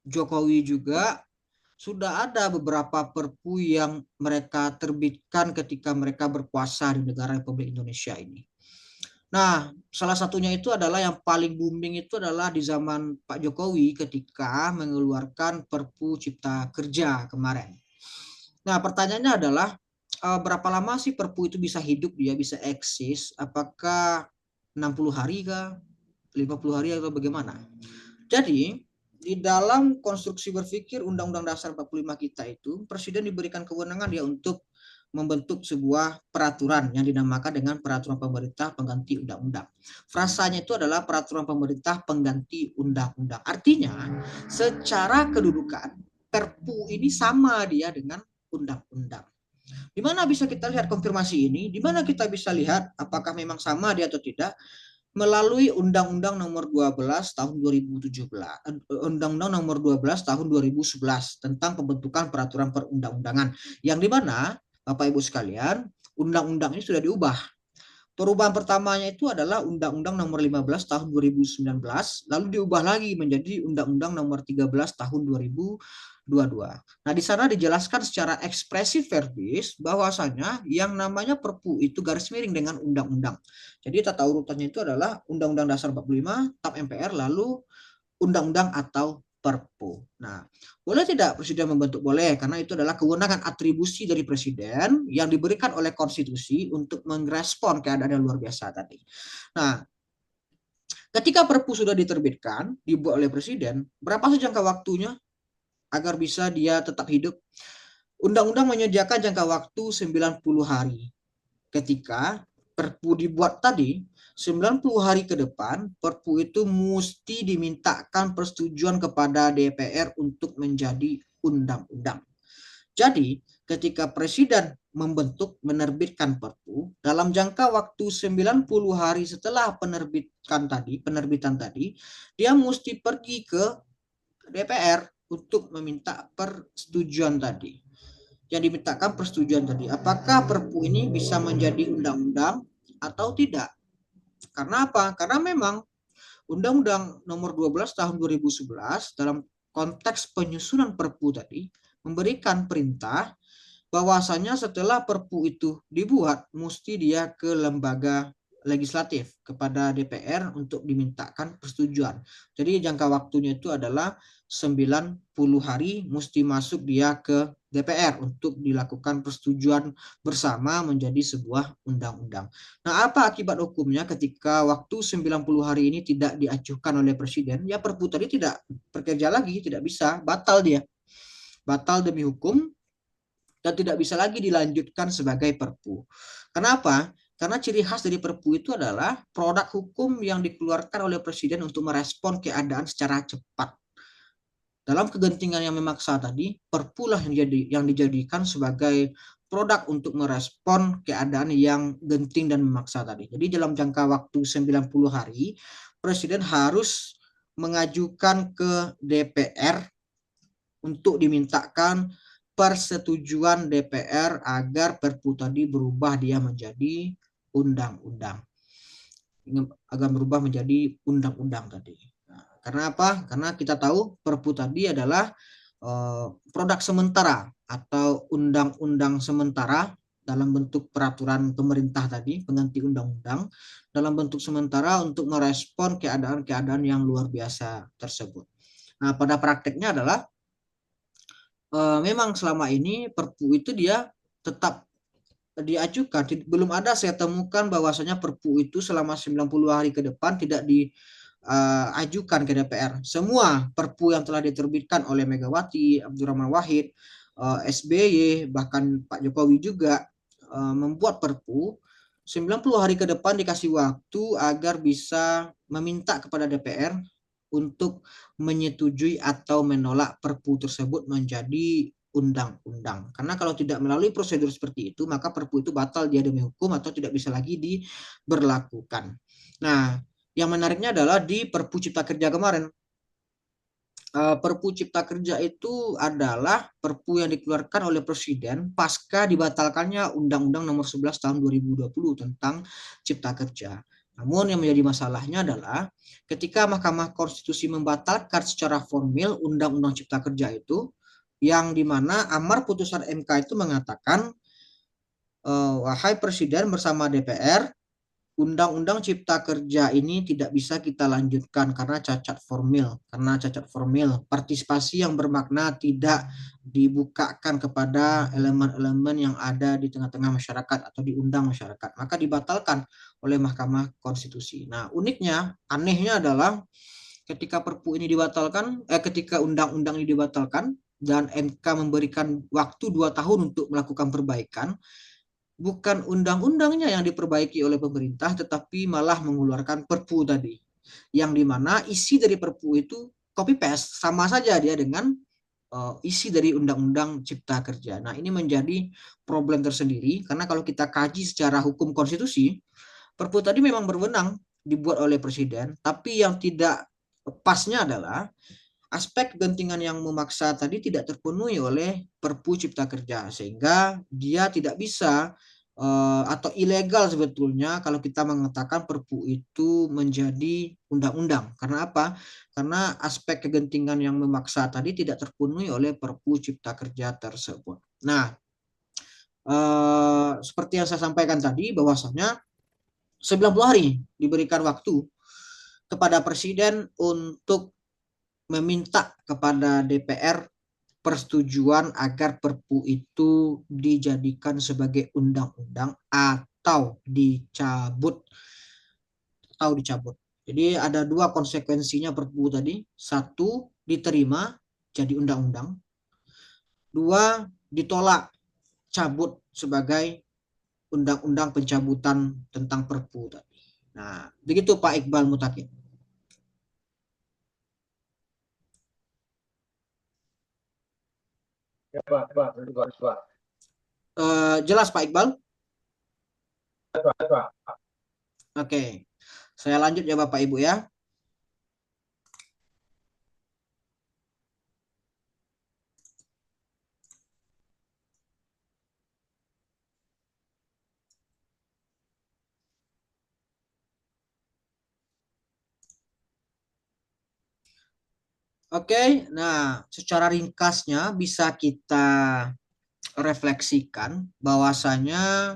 Jokowi juga, sudah ada beberapa Perpu yang mereka terbitkan ketika mereka berkuasa di negara Republik Indonesia ini. Nah, salah satunya itu adalah yang paling booming itu adalah di zaman Pak Jokowi ketika mengeluarkan Perpu Cipta Kerja kemarin. Nah, pertanyaannya adalah berapa lama sih Perpu itu bisa hidup, dia bisa eksis? Apakah 60 hari kah? 50 hari atau bagaimana? Jadi, di dalam konstruksi berpikir Undang-Undang Dasar 45 kita itu, Presiden diberikan kewenangan dia untuk membentuk sebuah peraturan yang dinamakan dengan peraturan pemerintah pengganti undang-undang. Frasanya itu adalah peraturan pemerintah pengganti undang-undang. Artinya, secara kedudukan, Perpu ini sama dia dengan undang-undang. Di mana bisa kita lihat konfirmasi ini? Di mana kita bisa lihat apakah memang sama dia atau tidak? Melalui Undang-Undang Nomor 12 Tahun 2017, Undang-Undang Nomor 12 Tahun 2011 tentang pembentukan peraturan perundang-undangan, yang di mana Bapak Ibu sekalian, undang-undang ini sudah diubah. Perubahan pertamanya itu adalah Undang-Undang Nomor 15 Tahun 2019, lalu diubah lagi menjadi Undang-Undang Nomor 13 Tahun 2022. Nah, di sana dijelaskan secara ekspresif verbis bahwasanya yang namanya Perpu itu garis miring dengan undang-undang. Jadi tata urutannya itu adalah Undang-Undang Dasar 45, TAP MPR, lalu undang-undang atau Perpu. Nah, boleh tidak Presiden membentuk? Boleh, karena itu adalah kewenangan atribusi dari Presiden yang diberikan oleh konstitusi untuk merespon keadaan yang luar biasa tadi. Nah, ketika Perpu sudah diterbitkan, dibuat oleh Presiden, berapa sih jangka waktunya agar bisa dia tetap hidup? Undang-undang menyediakan jangka waktu 90 hari. Ketika Perpu dibuat tadi, 90 hari ke depan, Perpu itu mesti dimintakan persetujuan kepada DPR untuk menjadi undang-undang. Jadi, ketika Presiden menerbitkan Perpu, dalam jangka waktu 90 hari setelah penerbitan tadi, dia mesti pergi ke DPR untuk meminta persetujuan tadi. Yang dimintakan persetujuan tadi, apakah Perpu ini bisa menjadi undang-undang atau tidak? Karena apa? Karena memang Undang-Undang Nomor 12 Tahun 2011 dalam konteks penyusunan Perpu tadi memberikan perintah bahwasanya setelah Perpu itu dibuat, mesti dia ke lembaga legislatif kepada DPR untuk dimintakan persetujuan. Jadi jangka waktunya itu adalah 90 hari mesti masuk dia ke DPR untuk dilakukan persetujuan bersama menjadi sebuah undang-undang. Nah, apa akibat hukumnya ketika waktu 90 hari ini tidak diajukan oleh presiden? Ya, Perpu tadi tidak bekerja lagi, tidak bisa, batal dia. Batal demi hukum dan tidak bisa lagi dilanjutkan sebagai Perpu. Kenapa? Karena ciri khas dari Perpu itu adalah produk hukum yang dikeluarkan oleh Presiden untuk merespon keadaan secara cepat. Dalam kegentingan yang memaksa tadi, Perpu lah yang dijadikan sebagai produk untuk merespon keadaan yang genting dan memaksa tadi. Jadi dalam jangka waktu 90 hari, Presiden harus mengajukan ke DPR untuk dimintakan persetujuan DPR agar Perpu tadi berubah dia menjadi undang-undang. Agar berubah menjadi undang-undang tadi. Nah, karena apa? Karena kita tahu Perpu tadi adalah produk sementara atau undang-undang sementara dalam bentuk peraturan pemerintah tadi, pengganti undang-undang, dalam bentuk sementara untuk merespon keadaan-keadaan yang luar biasa tersebut. Nah, pada prakteknya adalah memang selama ini Perpu itu dia tetap diajukan. Belum ada saya temukan bahwasanya Perpu itu selama 90 hari ke depan tidak diajukan ke DPR. Semua Perpu yang telah diterbitkan oleh Megawati, Abdurrahman Wahid, SBY, bahkan Pak Jokowi juga membuat Perpu 90 hari ke depan dikasih waktu agar bisa meminta kepada DPR untuk menyetujui atau menolak Perpu tersebut menjadi undang-undang. Karena kalau tidak melalui prosedur seperti itu, maka Perpu itu batal dia demi hukum atau tidak bisa lagi diberlakukan. Nah, yang menariknya adalah di Perpu Cipta Kerja kemarin. Perpu Cipta Kerja itu adalah Perpu yang dikeluarkan oleh Presiden pasca dibatalkannya Undang-Undang Nomor 11 Tahun 2020 tentang Cipta Kerja. Namun yang menjadi masalahnya adalah ketika Mahkamah Konstitusi membatalkan secara formil Undang-Undang Cipta Kerja itu, yang dimana amar putusan MK itu mengatakan, wahai Presiden bersama DPR, Undang-Undang Cipta Kerja ini tidak bisa kita lanjutkan karena cacat formil. Karena cacat formil, partisipasi yang bermakna tidak dibukakan kepada elemen-elemen yang ada di tengah-tengah masyarakat atau diundang masyarakat. Maka dibatalkan oleh Mahkamah Konstitusi. Nah, uniknya, anehnya adalah ketika Perpu ini dibatalkan, ketika undang-undang ini dibatalkan dan MK memberikan waktu 2 tahun untuk melakukan perbaikan, bukan undang-undangnya yang diperbaiki oleh pemerintah, tetapi malah mengeluarkan Perpu tadi. Yang dimana isi dari Perpu itu copy paste, sama saja dia dengan isi dari Undang-Undang Cipta Kerja. Nah, ini menjadi problem tersendiri, karena kalau kita kaji secara hukum konstitusi, Perpu tadi memang berwenang dibuat oleh Presiden, tapi yang tidak pasnya adalah aspek kegentingan yang memaksa tadi tidak terpenuhi oleh Perpu Cipta Kerja, sehingga dia tidak bisa atau ilegal sebetulnya kalau kita mengatakan Perpu itu menjadi undang-undang. Karena apa? Karena aspek kegentingan yang memaksa tadi tidak terpenuhi oleh Perpu Cipta Kerja tersebut. Nah, seperti yang saya sampaikan tadi, bahwasanya 90 hari diberikan waktu kepada Presiden untuk meminta kepada DPR persetujuan agar Perpu itu dijadikan sebagai undang-undang atau dicabut. Jadi ada dua konsekuensinya Perpu tadi. Satu, diterima jadi undang-undang. Dua, ditolak cabut sebagai undang-undang pencabutan tentang Perpu tadi. Nah, begitu Pak Iqbal Mutakin. Ya, Pak, Pak, Pak, Pak. Jelas Pak Iqbal? Pak, Pak. Oke, saya lanjut ya Bapak Ibu ya. Oke, nah secara ringkasnya bisa kita refleksikan bahwasanya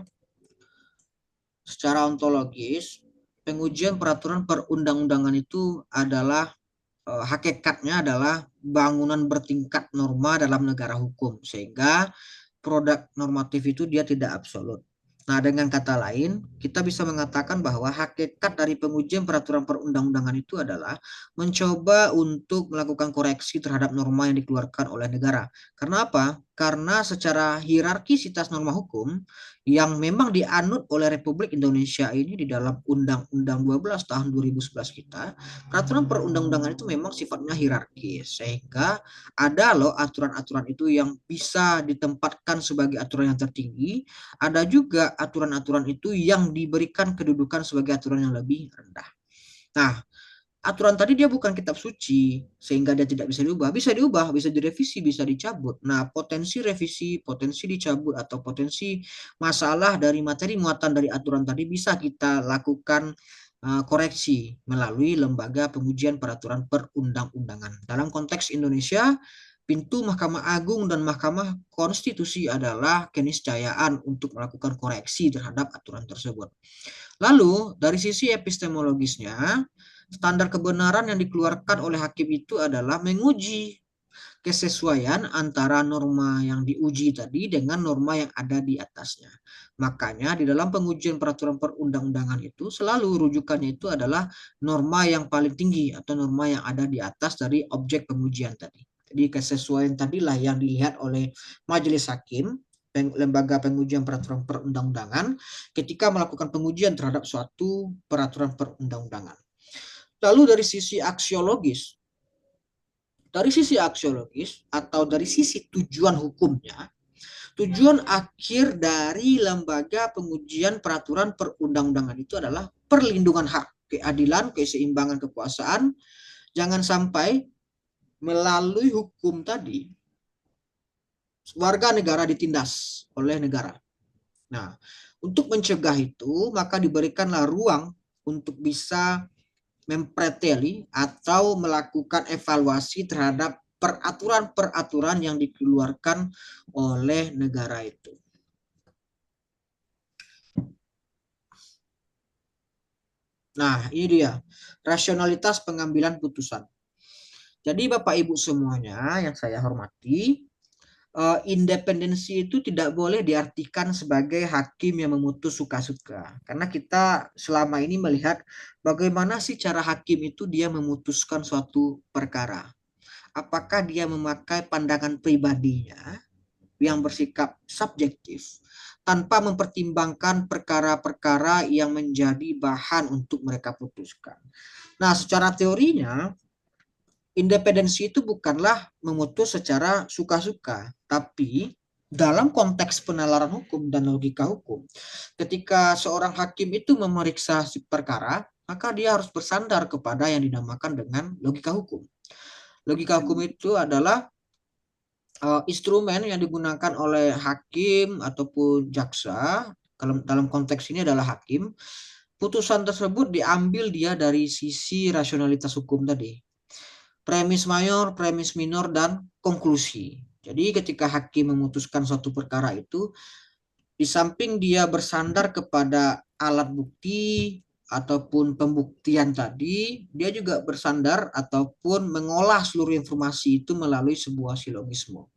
secara ontologis pengujian peraturan perundang-undangan itu adalah hakikatnya adalah bangunan bertingkat norma dalam negara hukum sehingga produk normatif itu dia tidak absolut. Nah, dengan kata lain, kita bisa mengatakan bahwa hakikat dari pengujian peraturan perundang-undangan itu adalah mencoba untuk melakukan koreksi terhadap norma yang dikeluarkan oleh negara. Karena apa? Karena secara hierarkisitas norma hukum yang memang dianut oleh Republik Indonesia ini di dalam Undang-Undang 12 tahun 2011 kita, peraturan perundang-undangan itu memang sifatnya hierarkis sehingga ada loh aturan-aturan itu yang bisa ditempatkan sebagai aturan yang tertinggi, ada juga aturan-aturan itu yang diberikan kedudukan sebagai aturan yang lebih rendah. Nah, aturan tadi dia bukan kitab suci sehingga dia tidak bisa diubah, bisa direvisi, bisa dicabut. Nah, potensi revisi, potensi dicabut atau potensi masalah dari materi muatan dari aturan tadi bisa kita lakukan koreksi melalui lembaga pengujian peraturan perundang-undangan. Dalam konteks Indonesia, pintu Mahkamah Agung dan Mahkamah Konstitusi adalah keniscayaan untuk melakukan koreksi terhadap aturan tersebut. Lalu, dari sisi epistemologisnya, standar kebenaran yang dikeluarkan oleh hakim itu adalah menguji kesesuaian antara norma yang diuji tadi dengan norma yang ada di atasnya. Makanya di dalam pengujian peraturan perundang-undangan itu selalu rujukannya itu adalah norma yang paling tinggi atau norma yang ada di atas dari objek pengujian tadi. Jadi kesesuaian tadilah yang dilihat oleh majelis hakim, lembaga pengujian peraturan perundang-undangan ketika melakukan pengujian terhadap suatu peraturan perundang-undangan. Lalu dari sisi aksiologis atau dari sisi tujuan hukumnya, tujuan akhir dari lembaga pengujian peraturan perundang-undangan itu adalah perlindungan hak, keadilan, keseimbangan kekuasaan. Jangan sampai melalui hukum tadi warga negara ditindas oleh negara. Nah, untuk mencegah itu maka diberikanlah ruang untuk bisa mempreteli atau melakukan evaluasi terhadap peraturan-peraturan yang dikeluarkan oleh negara itu. Nah, ini dia rasionalitas pengambilan putusan. Jadi Bapak Ibu semuanya yang saya hormati, independensi itu tidak boleh diartikan sebagai hakim yang memutus suka-suka. Karena kita selama ini melihat bagaimana sih cara hakim itu dia memutuskan suatu perkara. Apakah dia memakai pandangan pribadinya yang bersikap subjektif tanpa mempertimbangkan perkara-perkara yang menjadi bahan untuk mereka putuskan. Nah, secara teorinya, independensi itu bukanlah memutus secara suka-suka, tapi dalam konteks penalaran hukum dan logika hukum, ketika seorang hakim itu memeriksa si perkara, maka dia harus bersandar kepada yang dinamakan dengan logika hukum. Logika hukum itu adalah instrumen yang digunakan oleh hakim ataupun jaksa, dalam konteks ini adalah hakim, putusan tersebut diambil dia dari sisi rasionalitas hukum tadi. Premis mayor, premis minor, dan konklusi. Jadi ketika hakim memutuskan suatu perkara itu, di samping dia bersandar kepada alat bukti ataupun pembuktian tadi, dia juga bersandar ataupun mengolah seluruh informasi itu melalui sebuah silogisme.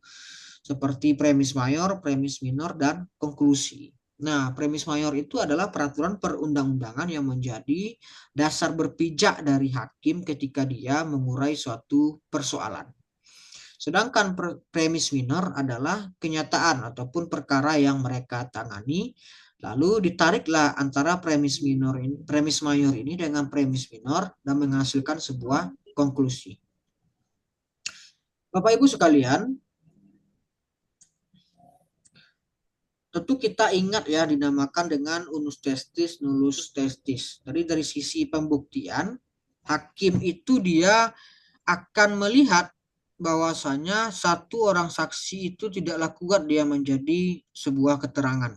Seperti premis mayor, premis minor, dan konklusi. Nah, premis mayor itu adalah peraturan perundang-undangan yang menjadi dasar berpijak dari hakim ketika dia mengurai suatu persoalan. Sedangkan premis minor adalah kenyataan ataupun perkara yang mereka tangani, lalu ditariklah antara premis mayor ini dengan premis minor dan menghasilkan sebuah konklusi. Bapak Ibu sekalian, tentu kita ingat ya dinamakan dengan unus testis, nullus testis. Jadi dari sisi pembuktian, hakim itu dia akan melihat bahwasanya satu orang saksi itu tidaklah kuat dia menjadi sebuah keterangan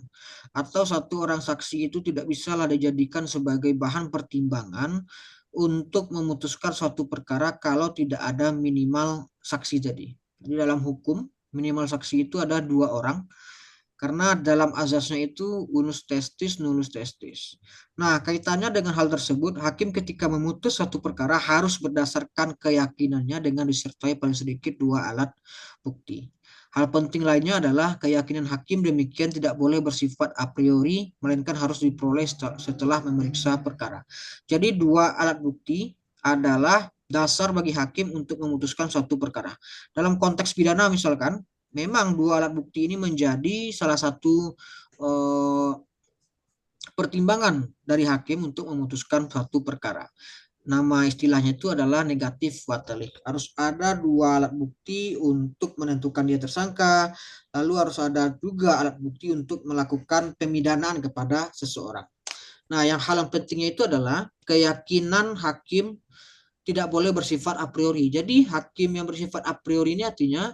atau satu orang saksi itu tidak bisalah dijadikan sebagai bahan pertimbangan untuk memutuskan suatu perkara kalau tidak ada minimal saksi tadi. Jadi dalam hukum minimal saksi itu ada 2 orang, karena dalam azasnya itu unus testis nullus testis. Nah, kaitannya dengan hal tersebut, hakim ketika memutus suatu perkara harus berdasarkan keyakinannya dengan disertai paling sedikit 2 alat bukti. Hal penting lainnya adalah keyakinan hakim demikian tidak boleh bersifat a priori, melainkan harus diperoleh setelah memeriksa perkara. Jadi 2 alat bukti adalah dasar bagi hakim untuk memutuskan suatu perkara. Dalam konteks pidana misalkan, memang 2 alat bukti ini menjadi salah satu pertimbangan dari hakim untuk memutuskan suatu perkara. Nama istilahnya itu adalah negatif fatalik. Harus ada 2 alat bukti untuk menentukan dia tersangka, lalu harus ada juga alat bukti untuk melakukan pemidanaan kepada seseorang. Nah, hal yang pentingnya itu adalah keyakinan hakim tidak boleh bersifat a priori. Jadi hakim yang bersifat a priori ini artinya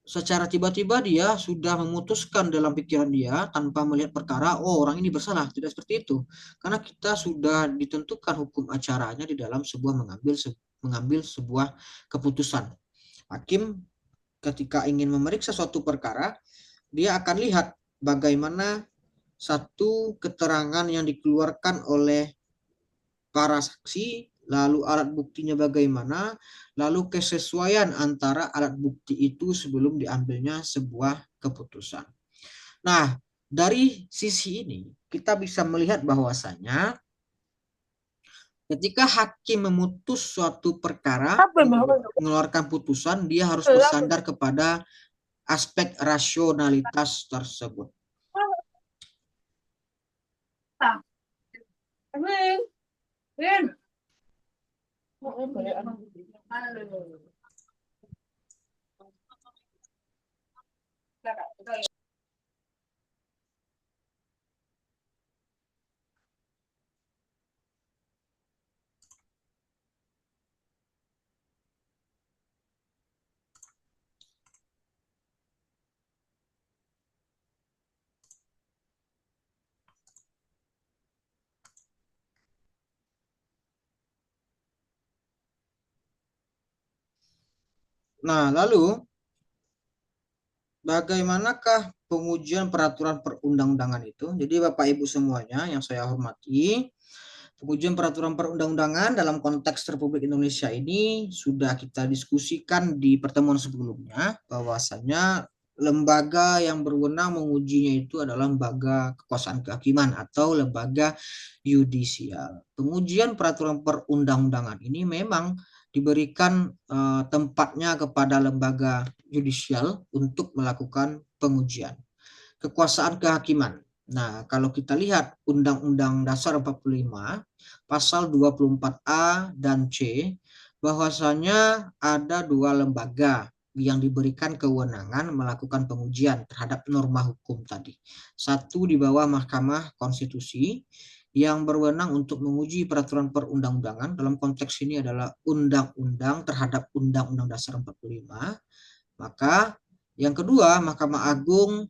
secara tiba-tiba dia sudah memutuskan dalam pikiran dia tanpa melihat perkara, oh orang ini bersalah. Tidak seperti itu. Karena kita sudah ditentukan hukum acaranya di dalam mengambil sebuah keputusan. Hakim ketika ingin memeriksa suatu perkara, dia akan lihat bagaimana satu keterangan yang dikeluarkan oleh para saksi, lalu alat buktinya bagaimana, lalu kesesuaian antara alat bukti itu sebelum diambilnya sebuah keputusan. Nah, dari sisi ini kita bisa melihat bahwasanya ketika hakim memutus suatu perkara, mengeluarkan putusan, dia harus bersandar kepada aspek rasionalitas tersebut. Nah, lalu bagaimanakah pengujian peraturan perundang-undangan itu? Jadi Bapak Ibu semuanya yang saya hormati, pengujian peraturan perundang-undangan dalam konteks Republik Indonesia ini sudah kita diskusikan di pertemuan sebelumnya, bahwasanya lembaga yang berwenang mengujinya itu adalah lembaga kekuasaan kehakiman atau lembaga yudisial. Pengujian peraturan perundang-undangan ini memang diberikan tempatnya kepada lembaga yudisial untuk melakukan pengujian. Kekuasaan kehakiman. Nah, kalau kita lihat Undang-Undang Dasar 45, pasal 24A dan C, bahwasanya ada 2 lembaga yang diberikan kewenangan melakukan pengujian terhadap norma hukum tadi. Satu di bawah Mahkamah Konstitusi yang berwenang untuk menguji peraturan perundang-undangan, dalam konteks ini adalah undang-undang terhadap Undang-Undang Dasar 45. Maka yang kedua, Mahkamah Agung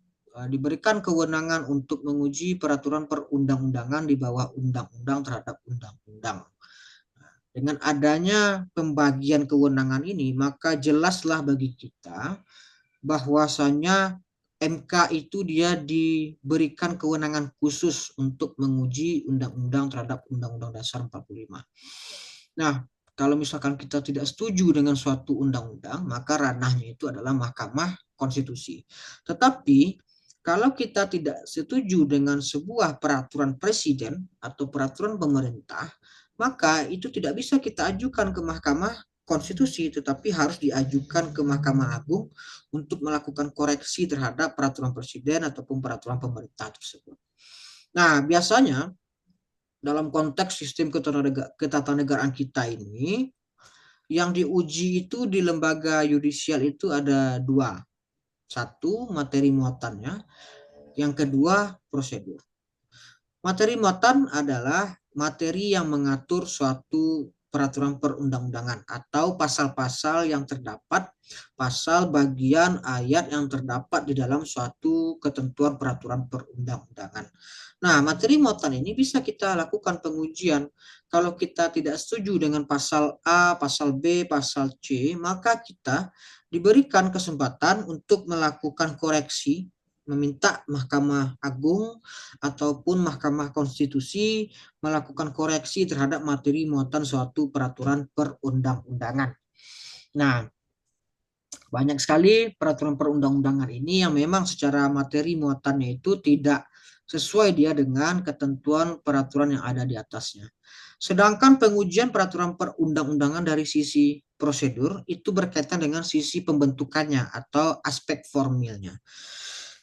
diberikan kewenangan untuk menguji peraturan perundang-undangan di bawah undang-undang terhadap undang-undang. Dengan adanya pembagian kewenangan ini, maka jelaslah bagi kita bahwasanya MK itu dia diberikan kewenangan khusus untuk menguji undang-undang terhadap Undang-Undang Dasar 45. Nah, kalau misalkan kita tidak setuju dengan suatu undang-undang, maka ranahnya itu adalah Mahkamah Konstitusi. Tetapi kalau kita tidak setuju dengan sebuah peraturan presiden atau peraturan pemerintah, maka itu tidak bisa kita ajukan ke Mahkamah Konstitusi, tetapi harus diajukan ke Mahkamah Agung untuk melakukan koreksi terhadap peraturan presiden ataupun peraturan pemerintah tersebut. Nah, biasanya dalam konteks sistem ketatanegaraan kita ini, yang diuji itu di lembaga yudisial itu ada 2. Satu, materi muatannya. Yang kedua, prosedur. Materi muatan adalah materi yang mengatur suatu peraturan perundang-undangan atau pasal-pasal yang terdapat, pasal bagian ayat yang terdapat di dalam suatu ketentuan peraturan perundang-undangan. Nah, materi muatan ini bisa kita lakukan pengujian. Kalau kita tidak setuju dengan pasal A, pasal B, pasal C, maka kita diberikan kesempatan untuk melakukan koreksi, meminta Mahkamah Agung ataupun Mahkamah Konstitusi melakukan koreksi terhadap materi muatan suatu peraturan perundang-undangan. Nah, banyak sekali peraturan perundang-undangan ini yang memang secara materi muatannya itu tidak sesuai dia dengan ketentuan peraturan yang ada di atasnya. Sedangkan pengujian peraturan perundang-undangan dari sisi prosedur itu berkaitan dengan sisi pembentukannya atau aspek formilnya.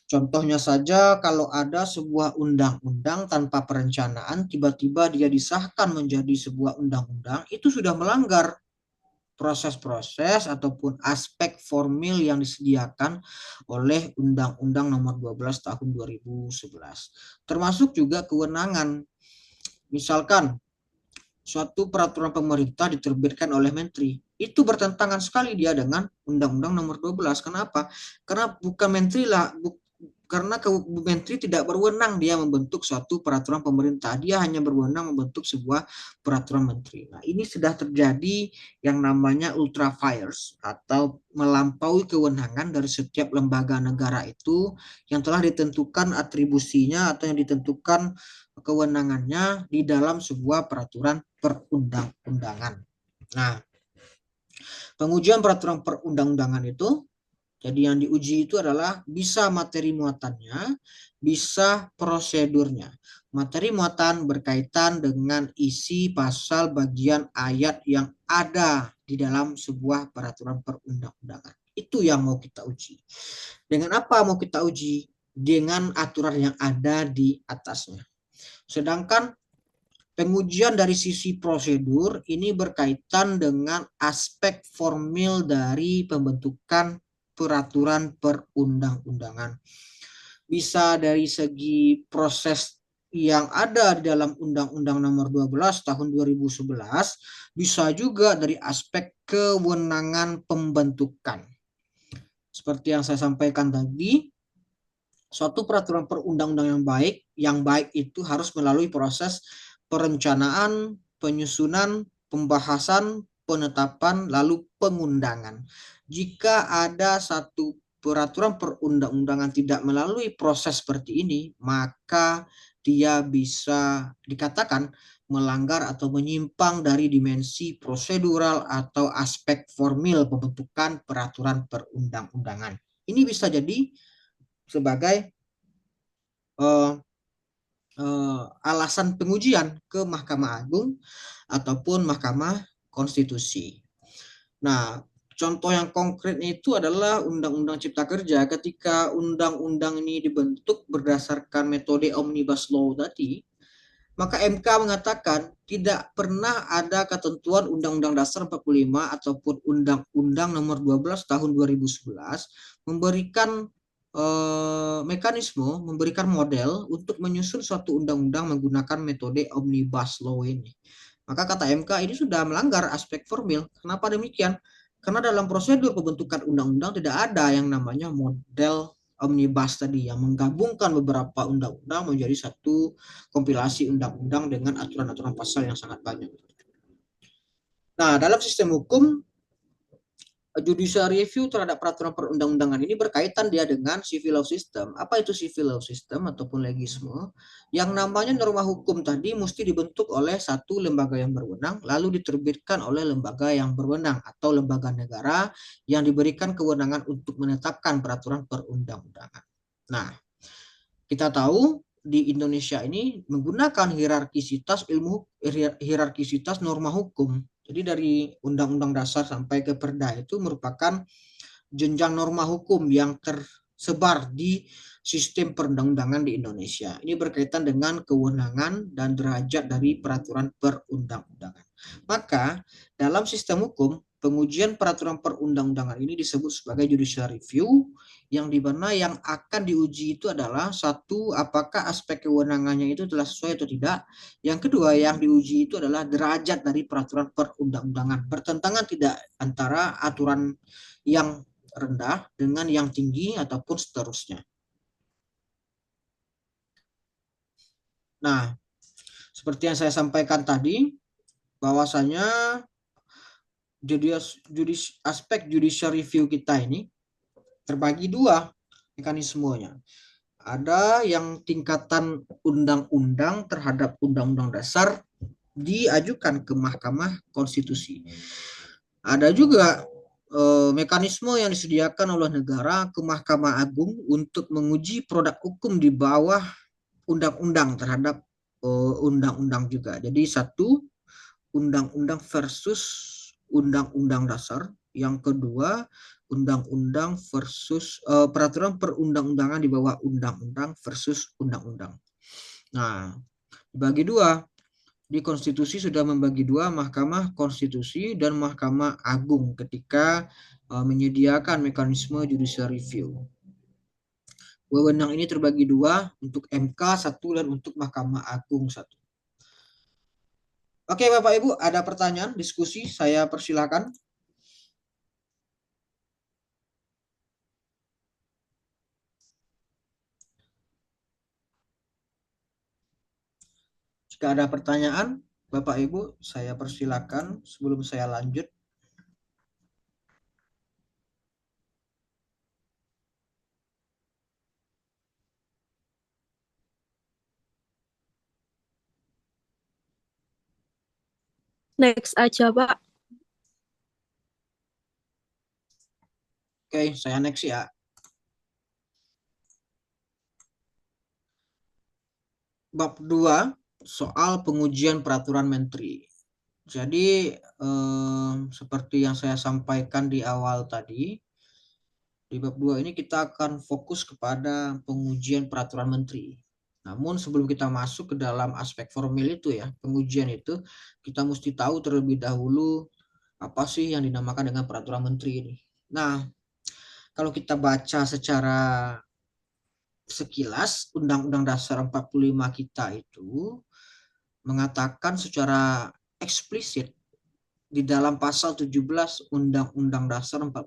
Contohnya saja kalau ada sebuah undang-undang tanpa perencanaan, tiba-tiba dia disahkan menjadi sebuah undang-undang, itu sudah melanggar proses-proses ataupun aspek formil yang disediakan oleh Undang-Undang Nomor 12 Tahun 2011. Termasuk juga kewenangan. Misalkan suatu peraturan pemerintah diterbitkan oleh menteri, itu bertentangan sekali dia dengan Undang-Undang Nomor 12. Kenapa? Karena bukan menteri lah, karena menteri tidak berwenang dia membentuk suatu peraturan pemerintah, dia hanya berwenang membentuk sebuah peraturan menteri. Nah, ini sudah terjadi yang namanya ultra vires atau melampaui kewenangan dari setiap lembaga negara itu yang telah ditentukan atribusinya atau yang ditentukan kewenangannya di dalam sebuah peraturan perundang-undangan. Nah, pengujian peraturan perundang-undangan itu, jadi yang diuji itu adalah bisa materi muatannya, bisa prosedurnya. Materi muatan berkaitan dengan isi pasal bagian ayat yang ada di dalam sebuah peraturan perundang-undangan. Itu yang mau kita uji. Dengan apa mau kita uji? Dengan aturan yang ada di atasnya. Sedangkan pengujian dari sisi prosedur ini berkaitan dengan aspek formil dari pembentukan peraturan perundang-undangan. Bisa dari segi proses yang ada di dalam Undang-Undang Nomor 12 Tahun 2011, bisa juga dari aspek kewenangan pembentukan. Seperti yang saya sampaikan tadi, suatu peraturan perundang-undangan yang baik itu harus melalui proses perencanaan, penyusunan, pembahasan, penetapan, lalu pengundangan. Jika ada satu peraturan perundang-undangan tidak melalui proses seperti ini, maka dia bisa dikatakan melanggar atau menyimpang dari dimensi prosedural atau aspek formil pembentukan peraturan perundang-undangan. Ini bisa jadi sebagai alasan pengujian ke Mahkamah Agung ataupun Mahkamah Konstitusi. Nah, contoh yang konkretnya itu adalah Undang-Undang Cipta Kerja. Ketika undang-undang ini dibentuk berdasarkan metode Omnibus Law tadi, maka MK mengatakan tidak pernah ada ketentuan Undang-Undang Dasar 45 ataupun Undang-Undang Nomor 12 Tahun 2011 memberikan mekanisme, memberikan model untuk menyusun suatu undang-undang menggunakan metode Omnibus Law ini. Maka kata MK ini sudah melanggar aspek formil. Kenapa demikian? Karena dalam prosedur pembentukan undang-undang tidak ada yang namanya model omnibus tadi yang menggabungkan beberapa undang-undang menjadi satu kompilasi undang-undang dengan aturan-aturan pasal yang sangat banyak. Nah, dalam sistem hukum, judicial review terhadap peraturan perundang-undangan ini berkaitan dia dengan civil law system. Apa itu civil law system ataupun legisme? Yang namanya norma hukum tadi mesti dibentuk oleh satu lembaga yang berwenang, lalu diterbitkan oleh lembaga yang berwenang atau lembaga negara yang diberikan kewenangan untuk menetapkan peraturan perundang-undangan. Nah, kita tahu di Indonesia ini menggunakan hierarkisitas hierarkisitas norma hukum. Jadi dari Undang-Undang Dasar sampai ke Perda itu merupakan jenjang norma hukum yang tersebar di sistem perundang-undangan di Indonesia. Ini berkaitan dengan kewenangan dan derajat dari peraturan perundang-undangan. Maka dalam sistem hukum, pengujian peraturan perundang-undangan ini disebut sebagai judicial review, yang dimana yang akan diuji itu adalah satu, apakah aspek kewenangannya itu telah sesuai atau tidak. Yang kedua, yang diuji itu adalah derajat dari peraturan perundang-undangan. Bertentangan tidak antara aturan yang rendah dengan yang tinggi ataupun seterusnya. Nah, seperti yang saya sampaikan tadi, bahwasanya aspek judicial review kita ini terbagi dua mekanismenya. Ada yang tingkatan undang-undang terhadap undang-undang dasar diajukan ke Mahkamah Konstitusi. Ada juga mekanisme yang disediakan oleh negara ke Mahkamah Agung untuk menguji produk hukum di bawah undang-undang terhadap undang-undang juga. Jadi satu, undang-undang versus undang-undang dasar. Yang kedua, undang-undang versus peraturan perundang-undangan di bawah undang-undang versus undang-undang. Nah, dibagi dua. Di konstitusi sudah membagi dua, Mahkamah Konstitusi dan Mahkamah Agung ketika menyediakan mekanisme judicial review. Wewenang ini terbagi dua, untuk MK satu dan untuk Mahkamah Agung satu. Oke Bapak Ibu, ada pertanyaan, diskusi, saya persilakan. Jika ada pertanyaan, Bapak Ibu, saya persilakan sebelum saya lanjut. Next aja, Pak. Oke, saya next ya. Bab 2, soal pengujian peraturan menteri. Jadi seperti yang saya sampaikan di awal tadi, di bab 2 ini kita akan fokus kepada pengujian peraturan menteri. Namun sebelum kita masuk ke dalam aspek formil itu ya, pengujian itu, kita mesti tahu terlebih dahulu apa sih yang dinamakan dengan peraturan menteri ini. Nah, kalau kita baca secara sekilas, Undang-Undang Dasar 45 kita itu mengatakan secara eksplisit di dalam pasal 17 Undang-Undang Dasar 45,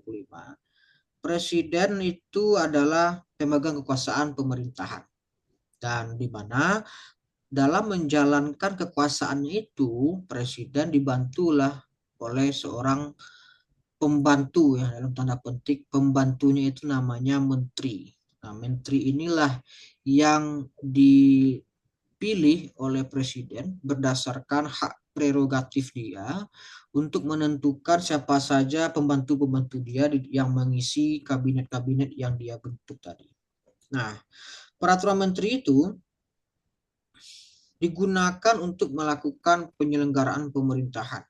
Presiden itu adalah pemegang kekuasaan pemerintahan. Dan di mana dalam menjalankan kekuasaannya itu, Presiden dibantulah oleh seorang pembantu ya, dalam tanda petik pembantunya itu namanya menteri. Nah, menteri inilah yang dipilih oleh presiden berdasarkan hak prerogatif dia untuk menentukan siapa saja pembantu-pembantu dia yang mengisi kabinet-kabinet yang dia bentuk tadi. Nah, peraturan menteri itu digunakan untuk melakukan penyelenggaraan pemerintahan.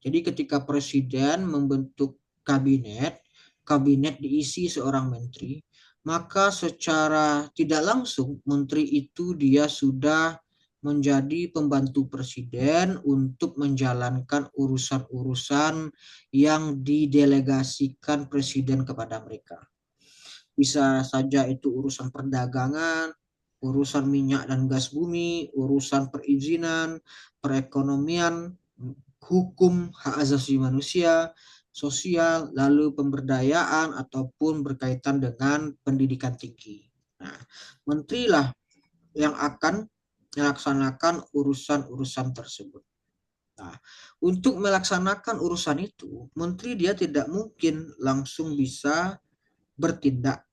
Jadi ketika presiden membentuk kabinet, kabinet diisi seorang menteri, maka secara tidak langsung menteri itu dia sudah menjadi pembantu presiden untuk menjalankan urusan-urusan yang didelegasikan presiden kepada mereka. Bisa saja itu urusan perdagangan, urusan minyak dan gas bumi, urusan perizinan, perekonomian, hukum, hak asasi manusia, sosial, lalu pemberdayaan ataupun berkaitan dengan pendidikan tinggi. Nah, menteri lah yang akan melaksanakan urusan-urusan tersebut. Nah, untuk melaksanakan urusan itu, menteri dia tidak mungkin langsung bisa bertindak.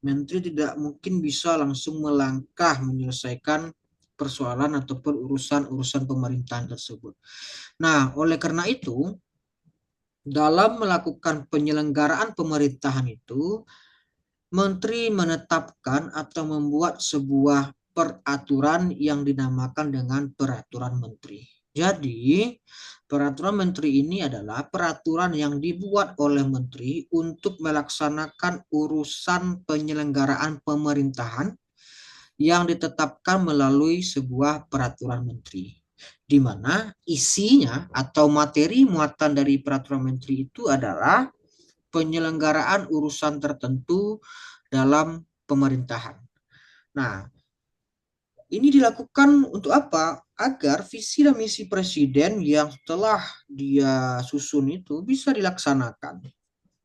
Menteri tidak mungkin bisa langsung melangkah menyelesaikan persoalan ataupun urusan-urusan pemerintahan tersebut. Nah, oleh karena itu, dalam melakukan penyelenggaraan pemerintahan itu, menteri menetapkan atau membuat sebuah peraturan yang dinamakan dengan peraturan menteri. Jadi, peraturan menteri ini adalah peraturan yang dibuat oleh menteri untuk melaksanakan urusan penyelenggaraan pemerintahan yang ditetapkan melalui sebuah peraturan menteri. di mana isinya atau materi muatan dari peraturan menteri itu adalah penyelenggaraan urusan tertentu dalam pemerintahan. Nah, ini dilakukan untuk apa? Agar visi dan misi presiden yang telah dia susun itu bisa dilaksanakan.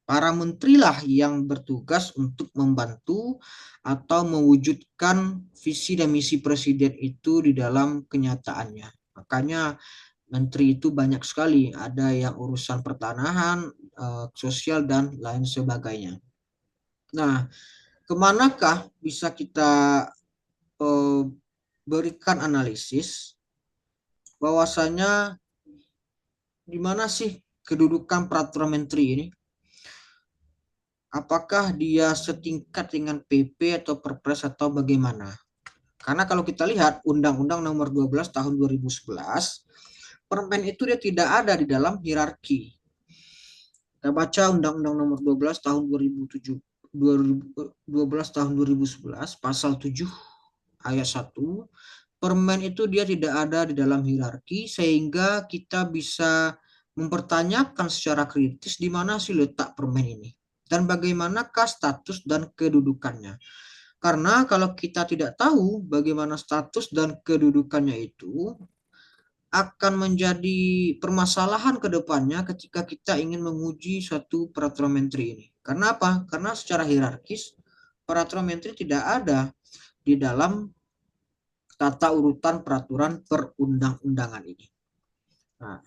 Para menteri lah yang bertugas untuk membantu atau mewujudkan visi dan misi presiden itu di dalam kenyataannya. Makanya menteri itu banyak sekali, ada yang urusan pertanahan, sosial, dan lain sebagainya. Nah, kemanakah bisa kita berikan analisis bahwasanya di mana sih kedudukan peraturan menteri ini? Apakah dia setingkat dengan PP atau Perpres atau bagaimana? Karena kalau kita lihat Undang-Undang Nomor 12 Tahun 2011, Permen itu dia tidak ada di dalam hierarki. Kita baca Undang-Undang Nomor 12 Tahun 2012 Tahun 2011 Pasal 7 ayat 1, Permen itu dia tidak ada di dalam hierarki sehingga kita bisa mempertanyakan secara kritis di mana sih letak permen ini dan bagaimanakah status dan kedudukannya. Karena kalau kita tidak tahu bagaimana status dan kedudukannya itu, akan menjadi permasalahan ke depannya ketika kita ingin menguji suatu peraturan menteri ini. Karena apa? Karena secara hierarkis peraturan menteri tidak ada di dalam tata urutan peraturan perundang-undangan ini. Nah,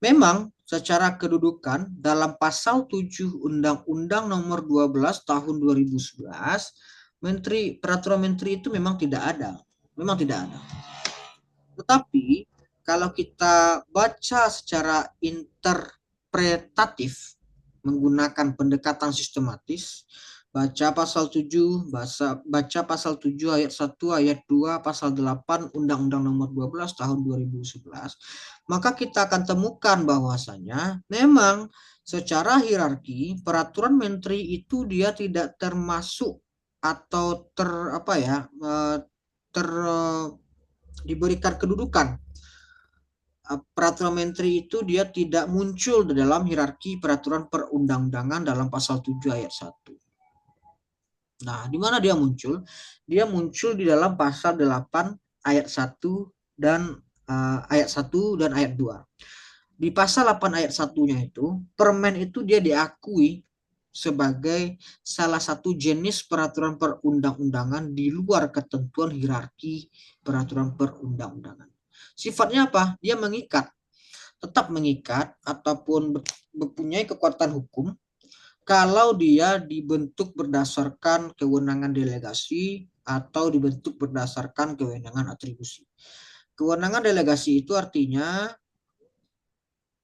memang secara kedudukan dalam pasal 7 Undang-Undang Nomor 12 Tahun 2011, peraturan menteri itu memang tidak ada. Memang tidak ada. Tetapi kalau kita baca secara interpretatif menggunakan pendekatan sistematis, baca pasal 7, baca pasal 7 ayat 1, ayat 2, pasal 8 Undang-Undang Nomor 12 Tahun 2011, maka kita akan temukan bahwasanya memang secara hierarki peraturan menteri itu dia tidak termasuk atau diberikan kedudukan. Peraturan menteri itu dia tidak muncul di dalam hierarki peraturan perundang-undangan dalam pasal 7 ayat 1. Nah, di mana dia muncul? Dia muncul di dalam pasal 8 ayat 1 dan ayat 1 dan ayat 2. Di pasal 8 ayat 1-nya itu, permen itu dia diakui sebagai salah satu jenis peraturan perundang-undangan di luar ketentuan hierarki peraturan perundang-undangan. Sifatnya apa? Dia mengikat, tetap mengikat ataupun mempunyai kekuatan hukum kalau dia dibentuk berdasarkan kewenangan delegasi atau dibentuk berdasarkan kewenangan atribusi. Kewenangan delegasi itu artinya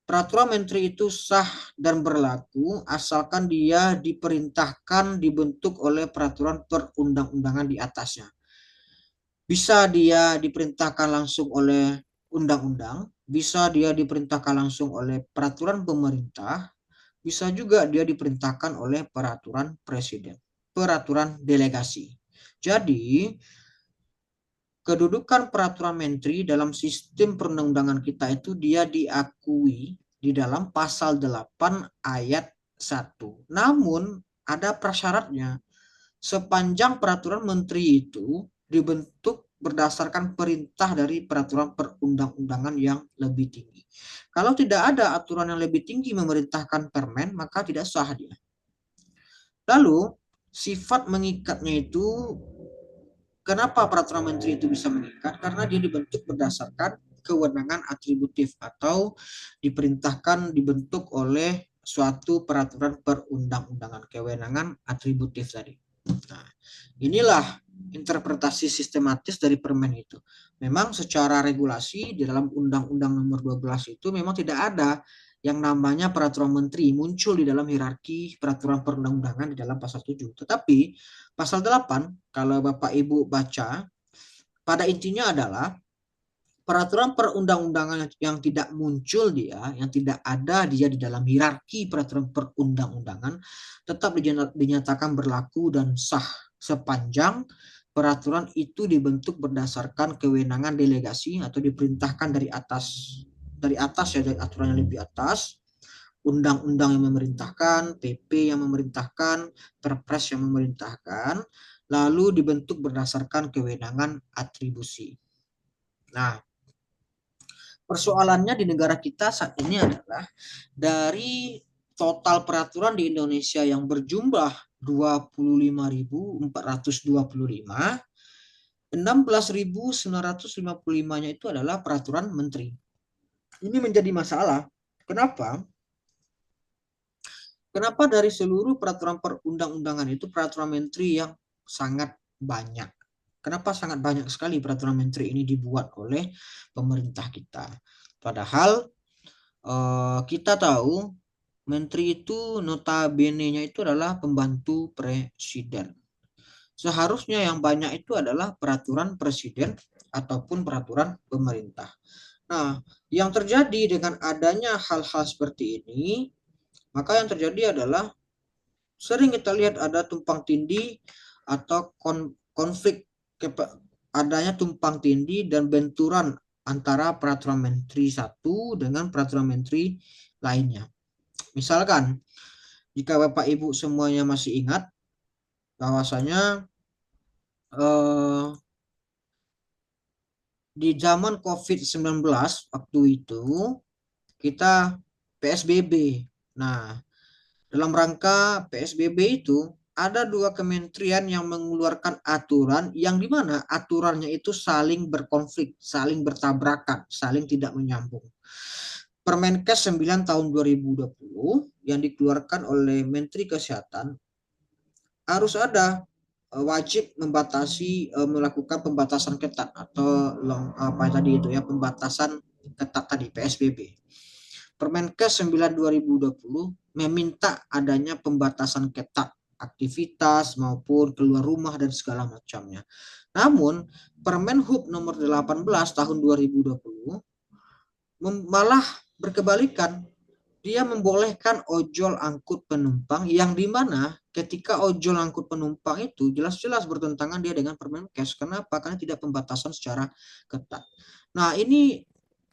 peraturan menteri itu sah dan berlaku asalkan dia diperintahkan dibentuk oleh peraturan perundang-undangan di atasnya. Bisa dia diperintahkan langsung oleh undang-undang, bisa dia diperintahkan langsung oleh peraturan pemerintah, bisa juga dia diperintahkan oleh peraturan presiden, peraturan delegasi. Jadi, kedudukan peraturan menteri dalam sistem perundang-undangan kita itu dia diakui di dalam pasal 8 ayat 1. Namun, ada prasyaratnya. Sepanjang peraturan menteri itu dibentuk berdasarkan perintah dari peraturan perundang-undangan yang lebih tinggi. Kalau tidak ada aturan yang lebih tinggi memerintahkan permen, maka tidak sah dia. Lalu, sifat mengikatnya itu, kenapa peraturan menteri itu bisa mengikat? Karena dia dibentuk berdasarkan kewenangan atributif atau diperintahkan dibentuk oleh suatu peraturan perundang-undangan, kewenangan atributif tadi. Nah, inilah interpretasi sistematis dari permen itu. Memang secara regulasi di dalam Undang-Undang Nomor 12 itu memang tidak ada yang namanya peraturan menteri muncul di dalam hierarki peraturan perundang-undangan di dalam pasal 7. Tetapi pasal 8 kalau Bapak Ibu baca pada intinya adalah peraturan perundang-undangan yang tidak muncul yang tidak ada dia di dalam hierarki peraturan perundang-undangan tetap dinyatakan berlaku dan sah sepanjang peraturan itu dibentuk berdasarkan kewenangan delegasi atau diperintahkan dari atas ya, dari aturan yang lebih atas, undang-undang yang memerintahkan, PP yang memerintahkan, perpres yang memerintahkan, lalu dibentuk berdasarkan kewenangan atribusi. Nah, persoalannya di negara kita saat ini adalah dari total peraturan di Indonesia yang berjumlah 25.425, 16.955-nya itu adalah peraturan menteri. Ini menjadi masalah. Kenapa? Kenapa dari seluruh peraturan perundang-undangan itu peraturan menteri yang sangat banyak? Kenapa sangat banyak sekali peraturan menteri ini dibuat oleh pemerintah kita? Padahal kita tahu menteri itu notabene-nya itu adalah pembantu presiden. Seharusnya yang banyak itu adalah peraturan presiden ataupun peraturan pemerintah. Nah, yang terjadi dengan adanya hal-hal seperti ini, maka yang terjadi adalah sering kita lihat ada tumpang tindih atau konflik, adanya tumpang tindih dan benturan antara peraturan menteri satu dengan peraturan menteri lainnya. Misalkan, jika Bapak Ibu semuanya masih ingat, bahwasanya di zaman COVID-19 waktu itu kita PSBB. Nah, dalam rangka PSBB itu ada dua kementerian yang mengeluarkan aturan yang dimana aturannya itu saling berkonflik, saling bertabrakan, saling tidak menyambung. Permenkes 9 tahun 2020 yang dikeluarkan oleh Menteri Kesehatan harus ada wajib membatasi, melakukan pembatasan ketat atau tadi itu ya, pembatasan ketat tadi PSBB. Permenkes 9 2020 meminta adanya pembatasan ketat aktivitas maupun keluar rumah dan segala macamnya. Namun Permenhub nomor 18 tahun 2020 malah berkebalikan. Dia membolehkan ojol angkut penumpang yang dimana ketika ojol angkut penumpang itu jelas-jelas bertentangan dia dengan Permenkes. Kenapa? Karena tidak pembatasan secara ketat. Nah, ini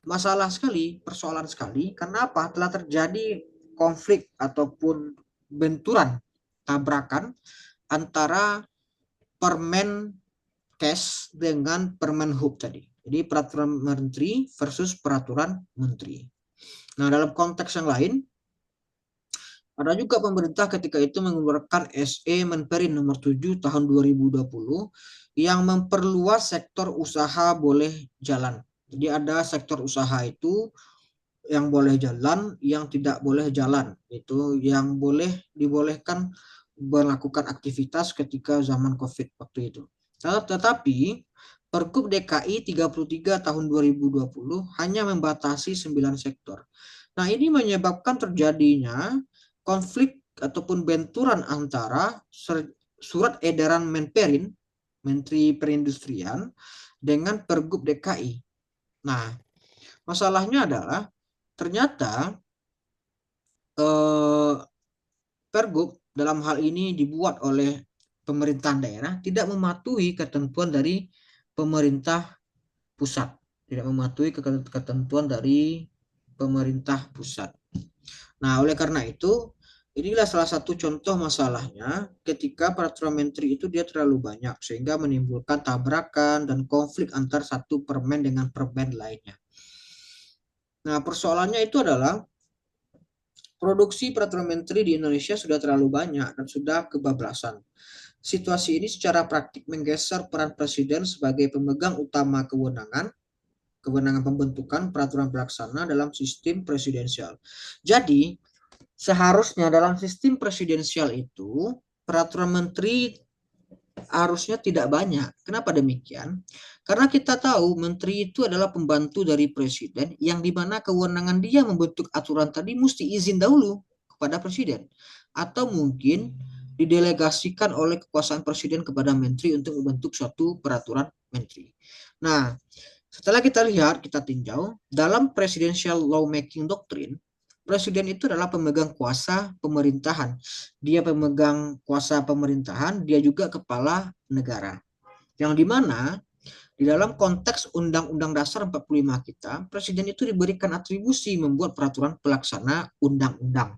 masalah sekali, persoalan sekali. Kenapa? Telah terjadi konflik ataupun benturan, tabrakan antara Permenkes dengan Permenhub tadi. Jadi peraturan menteri versus peraturan menteri. Nah, dalam konteks yang lain, ada juga pemerintah ketika itu mengeluarkan SE Menperin nomor 7 tahun 2020 yang memperluas sektor usaha boleh jalan. Jadi ada sektor usaha itu yang boleh jalan, yang tidak boleh jalan. Itu yang dibolehkan melakukan aktivitas ketika zaman COVID waktu itu. Tetapi Pergub DKI 33 tahun 2020 hanya membatasi 9 sektor. Nah, ini menyebabkan terjadinya konflik ataupun benturan antara surat edaran Menperin, Menteri Perindustrian, dengan Pergub DKI. Nah, masalahnya adalah ternyata Pergub dalam hal ini dibuat oleh pemerintahan daerah tidak mematuhi ketentuan dari pemerintah pusat, tidak mematuhi ketentuan dari pemerintah pusat. Nah, oleh karena itu, inilah salah satu contoh masalahnya ketika peraturan menteri itu dia terlalu banyak sehingga menimbulkan tabrakan dan konflik antar satu permen dengan permen lainnya. Nah, persoalannya itu adalah produksi peraturan menteri di Indonesia sudah terlalu banyak dan sudah kebablasan. Situasi ini secara praktik menggeser peran presiden sebagai pemegang utama kewenangan pembentukan peraturan pelaksana dalam sistem presidensial. Jadi, seharusnya dalam sistem presidensial itu peraturan menteri harusnya tidak banyak. Kenapa demikian? Karena kita tahu menteri itu adalah pembantu dari presiden yang dimana kewenangan dia membentuk aturan tadi mesti izin dahulu kepada presiden. Atau mungkin didelegasikan oleh kekuasaan presiden kepada menteri untuk membentuk suatu peraturan menteri. Nah, setelah kita lihat, kita tinjau, dalam presidential lawmaking doctrine, presiden itu adalah pemegang kuasa pemerintahan. Dia pemegang kuasa pemerintahan, dia juga kepala negara. Yang dimana di dalam konteks Undang-Undang Dasar 45 kita, Presiden itu diberikan atribusi membuat peraturan pelaksana undang-undang.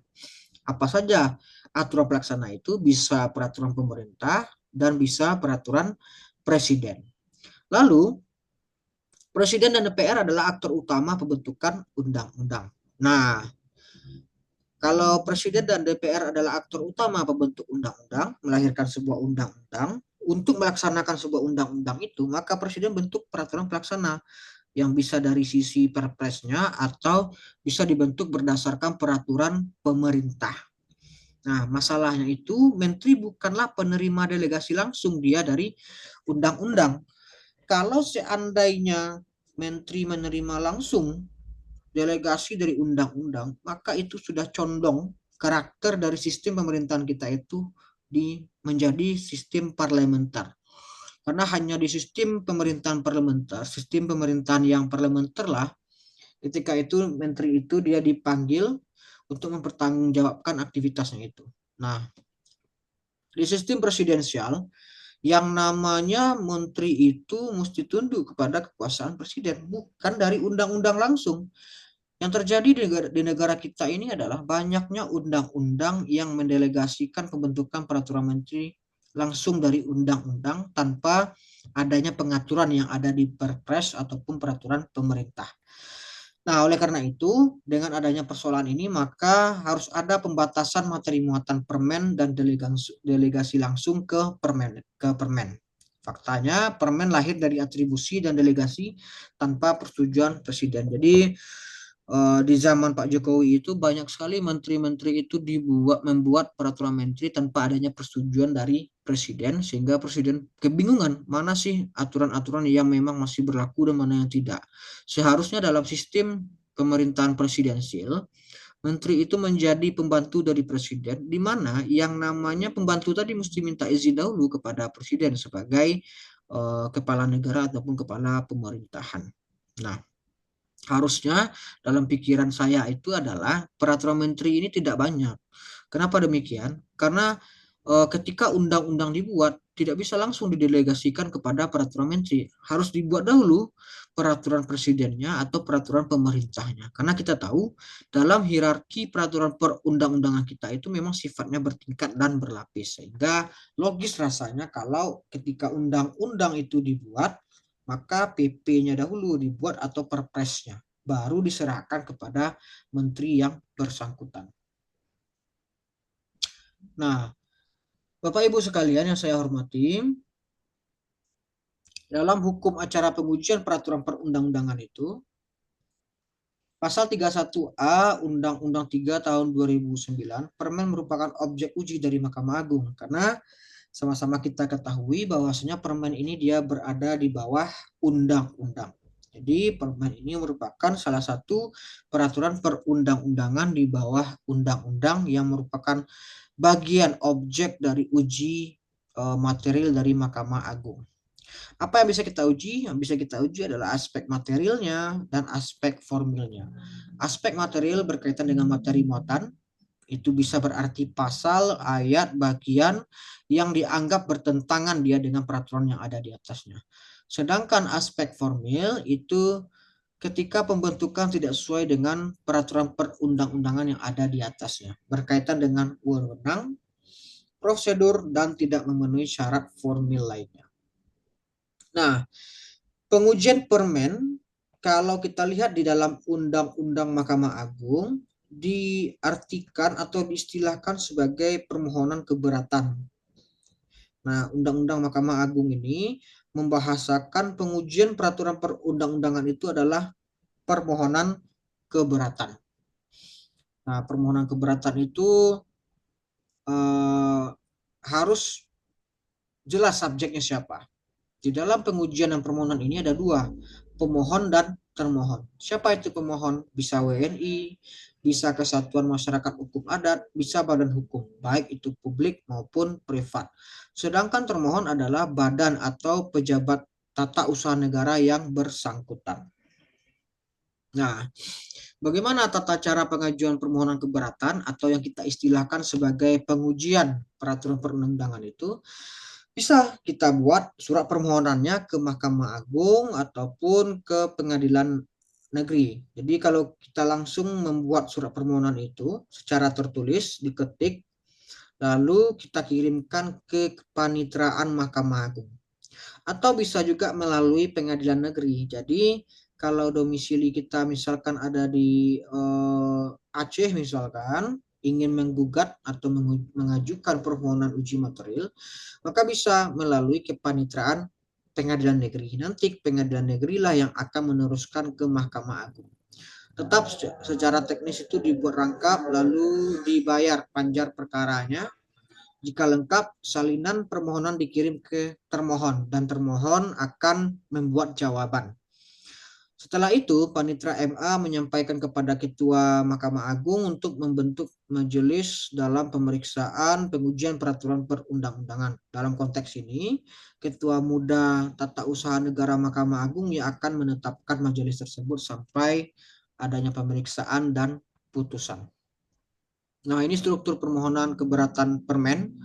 Apa saja aturan pelaksana itu? Bisa peraturan pemerintah dan bisa peraturan Presiden. Lalu, Presiden dan DPR adalah aktor utama pembentukan undang-undang. Nah, kalau Presiden dan DPR adalah aktor utama pembentuk undang-undang, melahirkan sebuah undang-undang, untuk melaksanakan sebuah undang-undang itu, maka Presiden bentuk peraturan pelaksana yang bisa dari sisi perpresnya atau bisa dibentuk berdasarkan peraturan pemerintah. Nah, masalahnya itu menteri bukanlah penerima delegasi langsung dia dari undang-undang. Kalau seandainya menteri menerima langsung delegasi dari undang-undang, maka itu sudah condong karakter dari sistem pemerintahan kita itu menjadi sistem parlementer. Karena hanya di sistem pemerintahan parlementer, sistem pemerintahan yang parlementer lah, ketika itu menteri itu dia dipanggil untuk mempertanggungjawabkan aktivitasnya itu. Nah, di sistem presidensial, yang namanya menteri itu mesti tunduk kepada kekuasaan presiden, bukan dari undang-undang langsung. Yang terjadi di negara kita ini adalah banyaknya undang-undang yang mendelegasikan pembentukan peraturan menteri langsung dari undang-undang tanpa adanya pengaturan yang ada di Perpres ataupun peraturan pemerintah. Nah, oleh karena itu, dengan adanya persoalan ini, maka harus ada pembatasan materi muatan permen dan delegasi langsung ke permen. Faktanya, permen lahir dari atribusi dan delegasi tanpa persetujuan presiden. Jadi, di zaman Pak Jokowi itu banyak sekali menteri-menteri itu membuat peraturan menteri tanpa adanya persetujuan dari presiden, sehingga presiden kebingungan mana sih aturan-aturan yang memang masih berlaku dan mana yang tidak. Seharusnya dalam sistem pemerintahan presidensial, menteri itu menjadi pembantu dari presiden, di mana yang namanya pembantu tadi mesti minta izin dahulu kepada presiden sebagai kepala negara ataupun kepala pemerintahan. Nah, harusnya dalam pikiran saya itu adalah peraturan menteri ini tidak banyak. Kenapa demikian? Karena ketika undang-undang dibuat tidak bisa langsung didelegasikan kepada peraturan menteri. Harus dibuat dahulu peraturan presidennya atau peraturan pemerintahnya. Karena kita tahu dalam hierarki peraturan perundang-undangan kita itu memang sifatnya bertingkat dan berlapis. Sehingga logis rasanya kalau ketika undang-undang itu dibuat, maka PP-nya dahulu dibuat atau perpresnya, baru diserahkan kepada menteri yang bersangkutan. Nah, Bapak Ibu sekalian yang saya hormati, dalam hukum acara pengujian peraturan perundang-undangan itu, Pasal 31A Undang-Undang 3 tahun 2009, permen merupakan objek uji dari Mahkamah Agung, karena sama-sama kita ketahui bahwasanya permen ini dia berada di bawah undang-undang. Jadi permen ini merupakan salah satu peraturan perundang-undangan di bawah undang-undang yang merupakan bagian objek dari uji material dari Mahkamah Agung. Apa yang bisa kita uji? Yang bisa kita uji adalah aspek materialnya dan aspek formilnya. Aspek material berkaitan dengan materi muatan, itu bisa berarti pasal, ayat, bagian yang dianggap bertentangan dia dengan peraturan yang ada di atasnya. Sedangkan aspek formil itu ketika pembentukan tidak sesuai dengan peraturan perundang-undangan yang ada di atasnya, berkaitan dengan wewenang, prosedur, dan tidak memenuhi syarat formil lainnya. Nah, pengujian permen, kalau kita lihat di dalam Undang-Undang Mahkamah Agung, diartikan atau diistilahkan sebagai permohonan keberatan. Nah, Undang-Undang Mahkamah Agung ini membahasakan pengujian peraturan perundang-undangan itu adalah permohonan keberatan. Nah, permohonan keberatan itu harus jelas subjeknya siapa. Di dalam pengujian dan permohonan ini ada dua, pemohon dan termohon. Siapa itu pemohon? Bisa WNI, bisa Kesatuan Masyarakat Hukum Adat, bisa badan hukum, baik itu publik maupun privat. Sedangkan termohon adalah badan atau pejabat tata usaha negara yang bersangkutan. Nah, bagaimana tata cara pengajuan permohonan keberatan atau yang kita istilahkan sebagai pengujian peraturan perundang-undangan itu? bisa kita buat surat permohonannya ke Mahkamah Agung ataupun ke pengadilan negeri. Jadi kalau kita langsung membuat surat permohonan itu secara tertulis, diketik, lalu kita kirimkan ke kepanitraan Mahkamah Agung. Atau bisa juga melalui pengadilan negeri. Jadi kalau domisili kita misalkan ada di Aceh misalkan, ingin menggugat atau mengajukan permohonan uji material, maka bisa melalui kepanitraan pengadilan negeri. Nanti pengadilan negeri lah yang akan meneruskan ke Mahkamah Agung. Tetap secara teknis itu dibuat rangkap lalu dibayar panjar perkaranya. Jika lengkap, salinan permohonan dikirim ke termohon dan termohon akan membuat jawaban. Setelah itu, Panitra MA menyampaikan kepada Ketua Mahkamah Agung untuk membentuk majelis dalam pemeriksaan pengujian peraturan perundang-undangan. Dalam konteks ini, Ketua Muda Tata Usaha Negara Mahkamah Agung yang akan menetapkan majelis tersebut sampai adanya pemeriksaan dan putusan. Nah, ini struktur permohonan keberatan permen.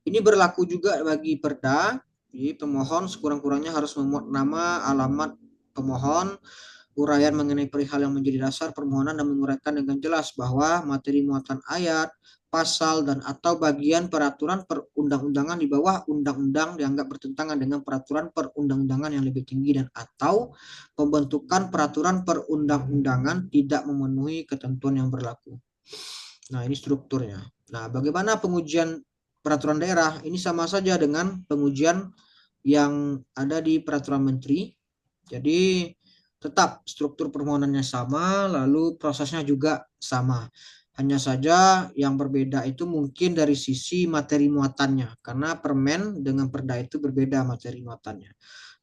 Ini berlaku juga bagi perda. Jadi pemohon sekurang-kurangnya harus memuat nama, alamat pemohon, uraian mengenai perihal yang menjadi dasar permohonan dan menguraikan dengan jelas bahwa materi muatan ayat, pasal, dan atau bagian peraturan perundang-undangan di bawah undang-undang dianggap bertentangan dengan peraturan perundang-undangan yang lebih tinggi dan atau pembentukan peraturan perundang-undangan tidak memenuhi ketentuan yang berlaku. Nah, ini strukturnya. Nah, bagaimana pengujian peraturan daerah? Ini sama saja dengan pengujian yang ada di peraturan menteri. Jadi, tetap struktur permohonannya sama, lalu prosesnya juga sama. Hanya saja yang berbeda itu mungkin dari sisi materi muatannya, karena permen dengan perda itu berbeda materi muatannya.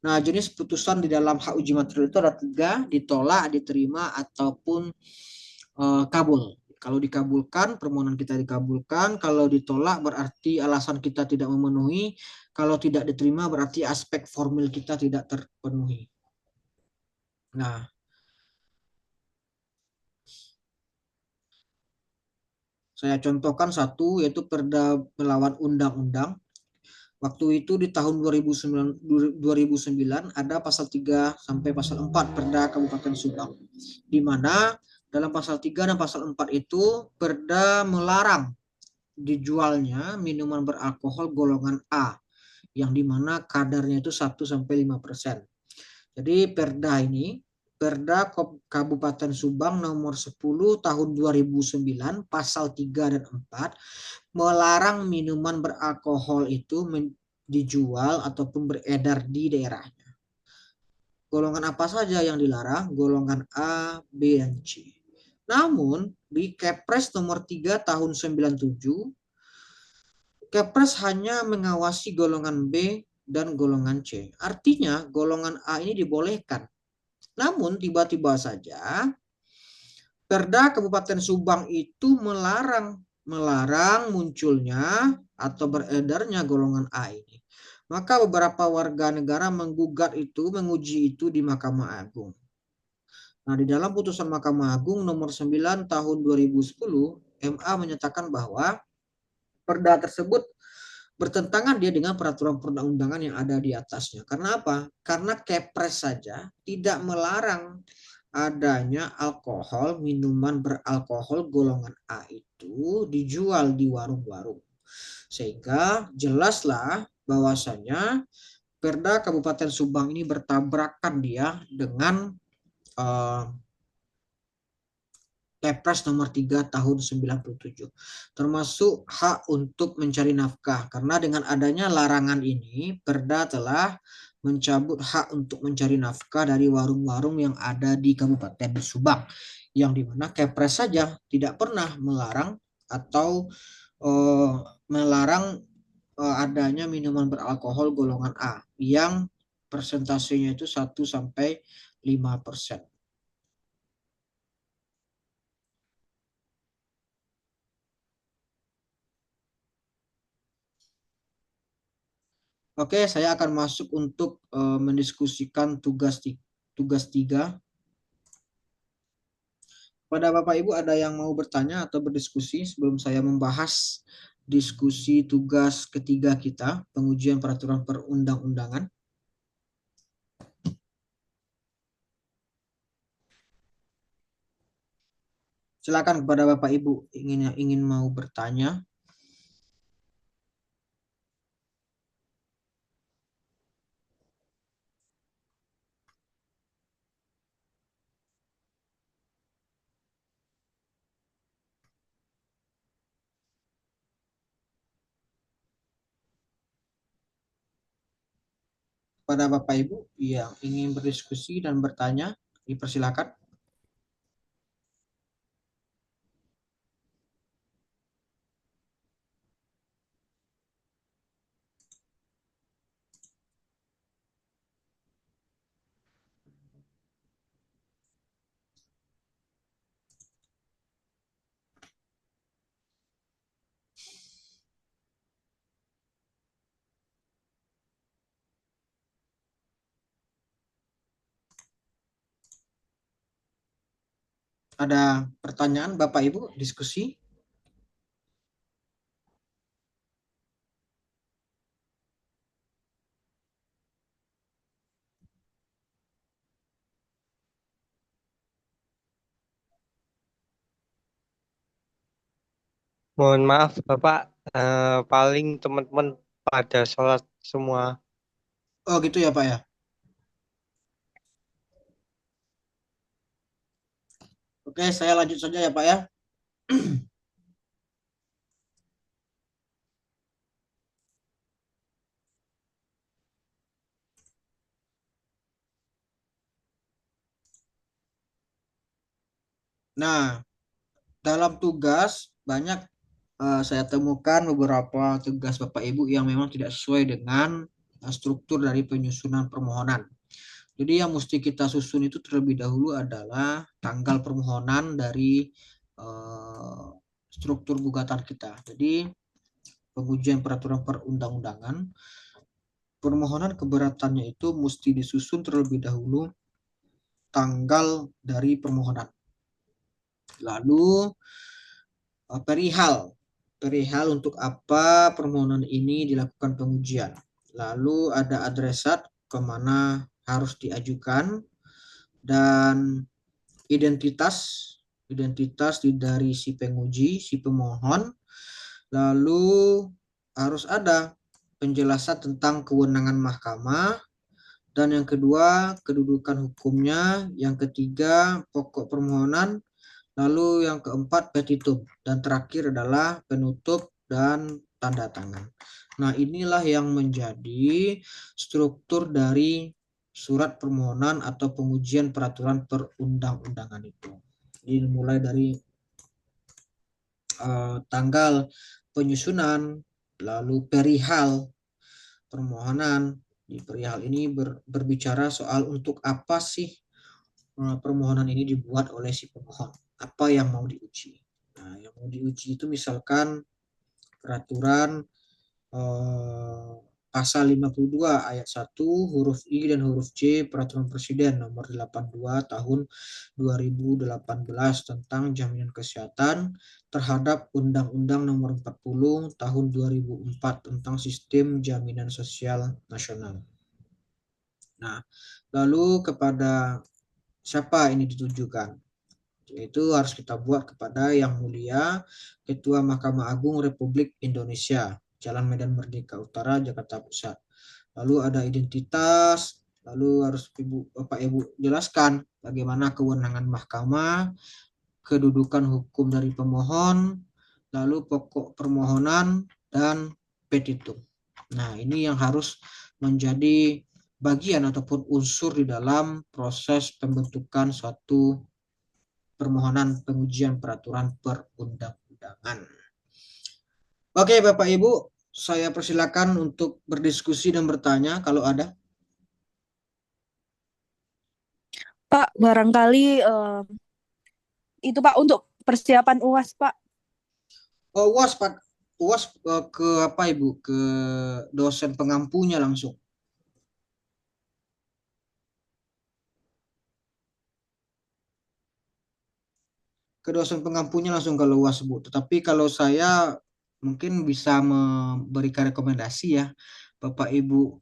Nah, jenis putusan di dalam hak uji material itu ada 3, ditolak, diterima, ataupun kabul. Kalau dikabulkan, permohonan kita dikabulkan. Kalau ditolak, berarti alasan kita tidak memenuhi. Kalau tidak diterima, berarti aspek formil kita tidak terpenuhi. Nah, saya contohkan satu, yaitu perda melawan undang-undang. Waktu itu di tahun 2009 ada pasal 3 sampai pasal 4 Perda Kabupaten Subang, di mana dalam pasal 3 dan pasal 4 itu Perda melarang dijualnya minuman beralkohol golongan A, yang dimana kadarnya itu 1-5%. Jadi Perda Kabupaten Subang nomor 10 tahun 2009 pasal 3 dan 4 melarang minuman beralkohol itu dijual ataupun beredar di daerahnya. Golongan apa saja yang dilarang? Golongan A, B, dan C. Namun di Kepres nomor 3 tahun 97 Kepres hanya mengawasi golongan B dan golongan C. Artinya golongan A ini dibolehkan. Namun tiba-tiba saja Perda Kabupaten Subang itu melarang munculnya atau beredarnya golongan A ini. Maka beberapa warga negara menguji itu di Mahkamah Agung. Nah, di dalam putusan Mahkamah Agung nomor 9 tahun 2010, MA menyatakan bahwa perda tersebut bertentangan dia dengan peraturan perundang-undangan yang ada di atasnya. Karena apa? Karena Kepres saja tidak melarang adanya alkohol, minuman beralkohol golongan A itu dijual di warung-warung. Sehingga jelaslah bahwasanya Perda Kabupaten Subang ini bertabrakan dia dengan Kepres nomor 3 tahun 97, termasuk hak untuk mencari nafkah. Karena dengan adanya larangan ini, Perda telah mencabut hak untuk mencari nafkah dari warung-warung yang ada di Kabupaten Subang, yang dimana Kepres saja tidak pernah melarang atau melarang adanya minuman beralkohol golongan A yang persentasenya itu 1-5%. Oke, saya akan masuk untuk mendiskusikan tugas 3. Pada Bapak Ibu ada yang mau bertanya atau berdiskusi sebelum saya membahas diskusi tugas ketiga kita, pengujian peraturan perundang-undangan. Silakan kepada Bapak Ibu ingin mau bertanya. Pada Bapak Ibu yang ingin berdiskusi dan bertanya, dipersilakan. Ada pertanyaan Bapak Ibu diskusi? Mohon maaf Bapak, paling teman-teman pada sholat semua. Oh gitu ya Pak ya. Oke, saya lanjut saja ya Pak ya. Nah, dalam tugas banyak saya temukan beberapa tugas Bapak Ibu yang memang tidak sesuai dengan struktur dari penyusunan permohonan. Jadi yang mesti kita susun itu terlebih dahulu adalah tanggal permohonan dari struktur gugatan kita. Jadi pengujian peraturan perundang-undangan, permohonan keberatannya itu mesti disusun terlebih dahulu tanggal dari permohonan. Lalu perihal untuk apa permohonan ini dilakukan pengujian. Lalu ada adresat kemana harus diajukan dan identitas dari si penguji, si pemohon. Lalu harus ada penjelasan tentang kewenangan mahkamah, dan yang kedua kedudukan hukumnya, yang ketiga pokok permohonan, lalu yang keempat petitum, dan terakhir adalah penutup dan tanda tangan. Nah, inilah yang menjadi struktur dari surat permohonan atau pengujian peraturan perundang-undangan itu. Jadi mulai dari tanggal penyusunan, lalu perihal permohonan. Di perihal ini berbicara soal untuk apa sih permohonan ini dibuat oleh si pemohon, apa yang mau diuji. Nah, yang mau diuji itu misalkan peraturan pasal 52 ayat 1 huruf I dan huruf C Peraturan Presiden nomor 82 tahun 2018 tentang jaminan kesehatan terhadap Undang-Undang nomor 40 tahun 2004 tentang sistem jaminan sosial nasional. Nah, lalu kepada siapa ini ditujukan? Yaitu harus kita buat kepada Yang Mulia Ketua Mahkamah Agung Republik Indonesia, Jalan Medan Merdeka Utara, Jakarta Pusat. Lalu ada identitas, lalu harus Bapak Ibu jelaskan bagaimana kewenangan mahkamah, kedudukan hukum dari pemohon, lalu pokok permohonan, dan petitum. Nah, ini yang harus menjadi bagian ataupun unsur di dalam proses pembentukan suatu permohonan pengujian peraturan perundang-undangan. Oke, Bapak Ibu, saya persilakan untuk berdiskusi dan bertanya kalau ada. Pak, barangkali itu Pak untuk persiapan UAS Pak. Oh, UAS Pak. UAS ke apa Ibu? Ke dosen pengampunya langsung. Ke dosen pengampunya langsung kalau UAS Bu. Tetapi kalau saya mungkin bisa memberikan rekomendasi ya. Bapak Ibu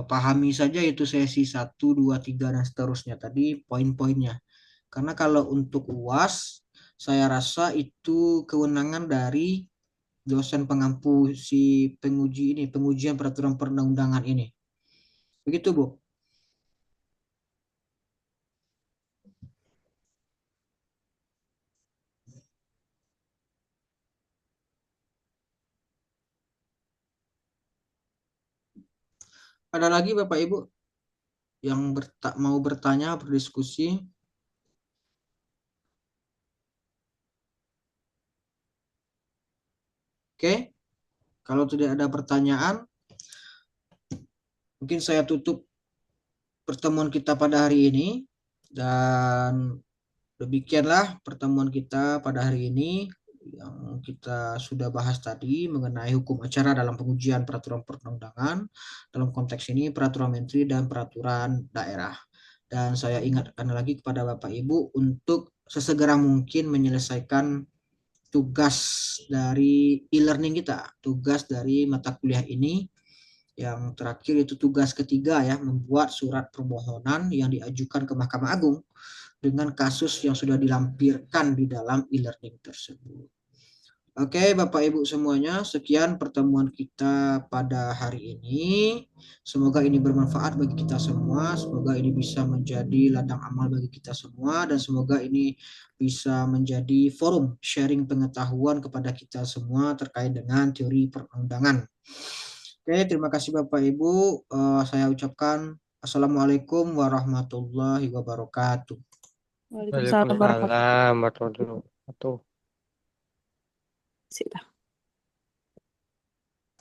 pahami saja itu sesi 1, 2, 3 dan seterusnya tadi poin-poinnya. Karena kalau untuk UAS, saya rasa itu kewenangan dari dosen pengampu si penguji ini, pengujian peraturan perundang-undangan ini. Begitu, Bu. Ada lagi Bapak Ibu yang mau bertanya, berdiskusi? Oke, kalau tidak ada pertanyaan, mungkin saya tutup pertemuan kita pada hari ini. Dan demikianlah pertemuan kita pada hari ini yang kita sudah bahas tadi mengenai hukum acara dalam pengujian peraturan perundang-undangan, dalam konteks ini peraturan menteri dan peraturan daerah. Dan saya ingatkan lagi kepada Bapak Ibu untuk sesegera mungkin menyelesaikan tugas dari e-learning kita, tugas dari mata kuliah ini. Yang terakhir itu tugas ketiga ya, membuat surat permohonan yang diajukan ke Mahkamah Agung dengan kasus yang sudah dilampirkan di dalam e-learning tersebut. Oke, Bapak Ibu semuanya, sekian pertemuan kita pada hari ini. Semoga ini bermanfaat bagi kita semua, semoga ini bisa menjadi ladang amal bagi kita semua, dan semoga ini bisa menjadi forum sharing pengetahuan kepada kita semua terkait dengan teori perundangan. Oke, terima kasih Bapak Ibu. Saya ucapkan Assalamualaikum warahmatullahi wabarakatuh. Waalaikumsalam warahmatullahi Waalaikumsalam warahmatullahi wabarakatuh. wabarakatuh.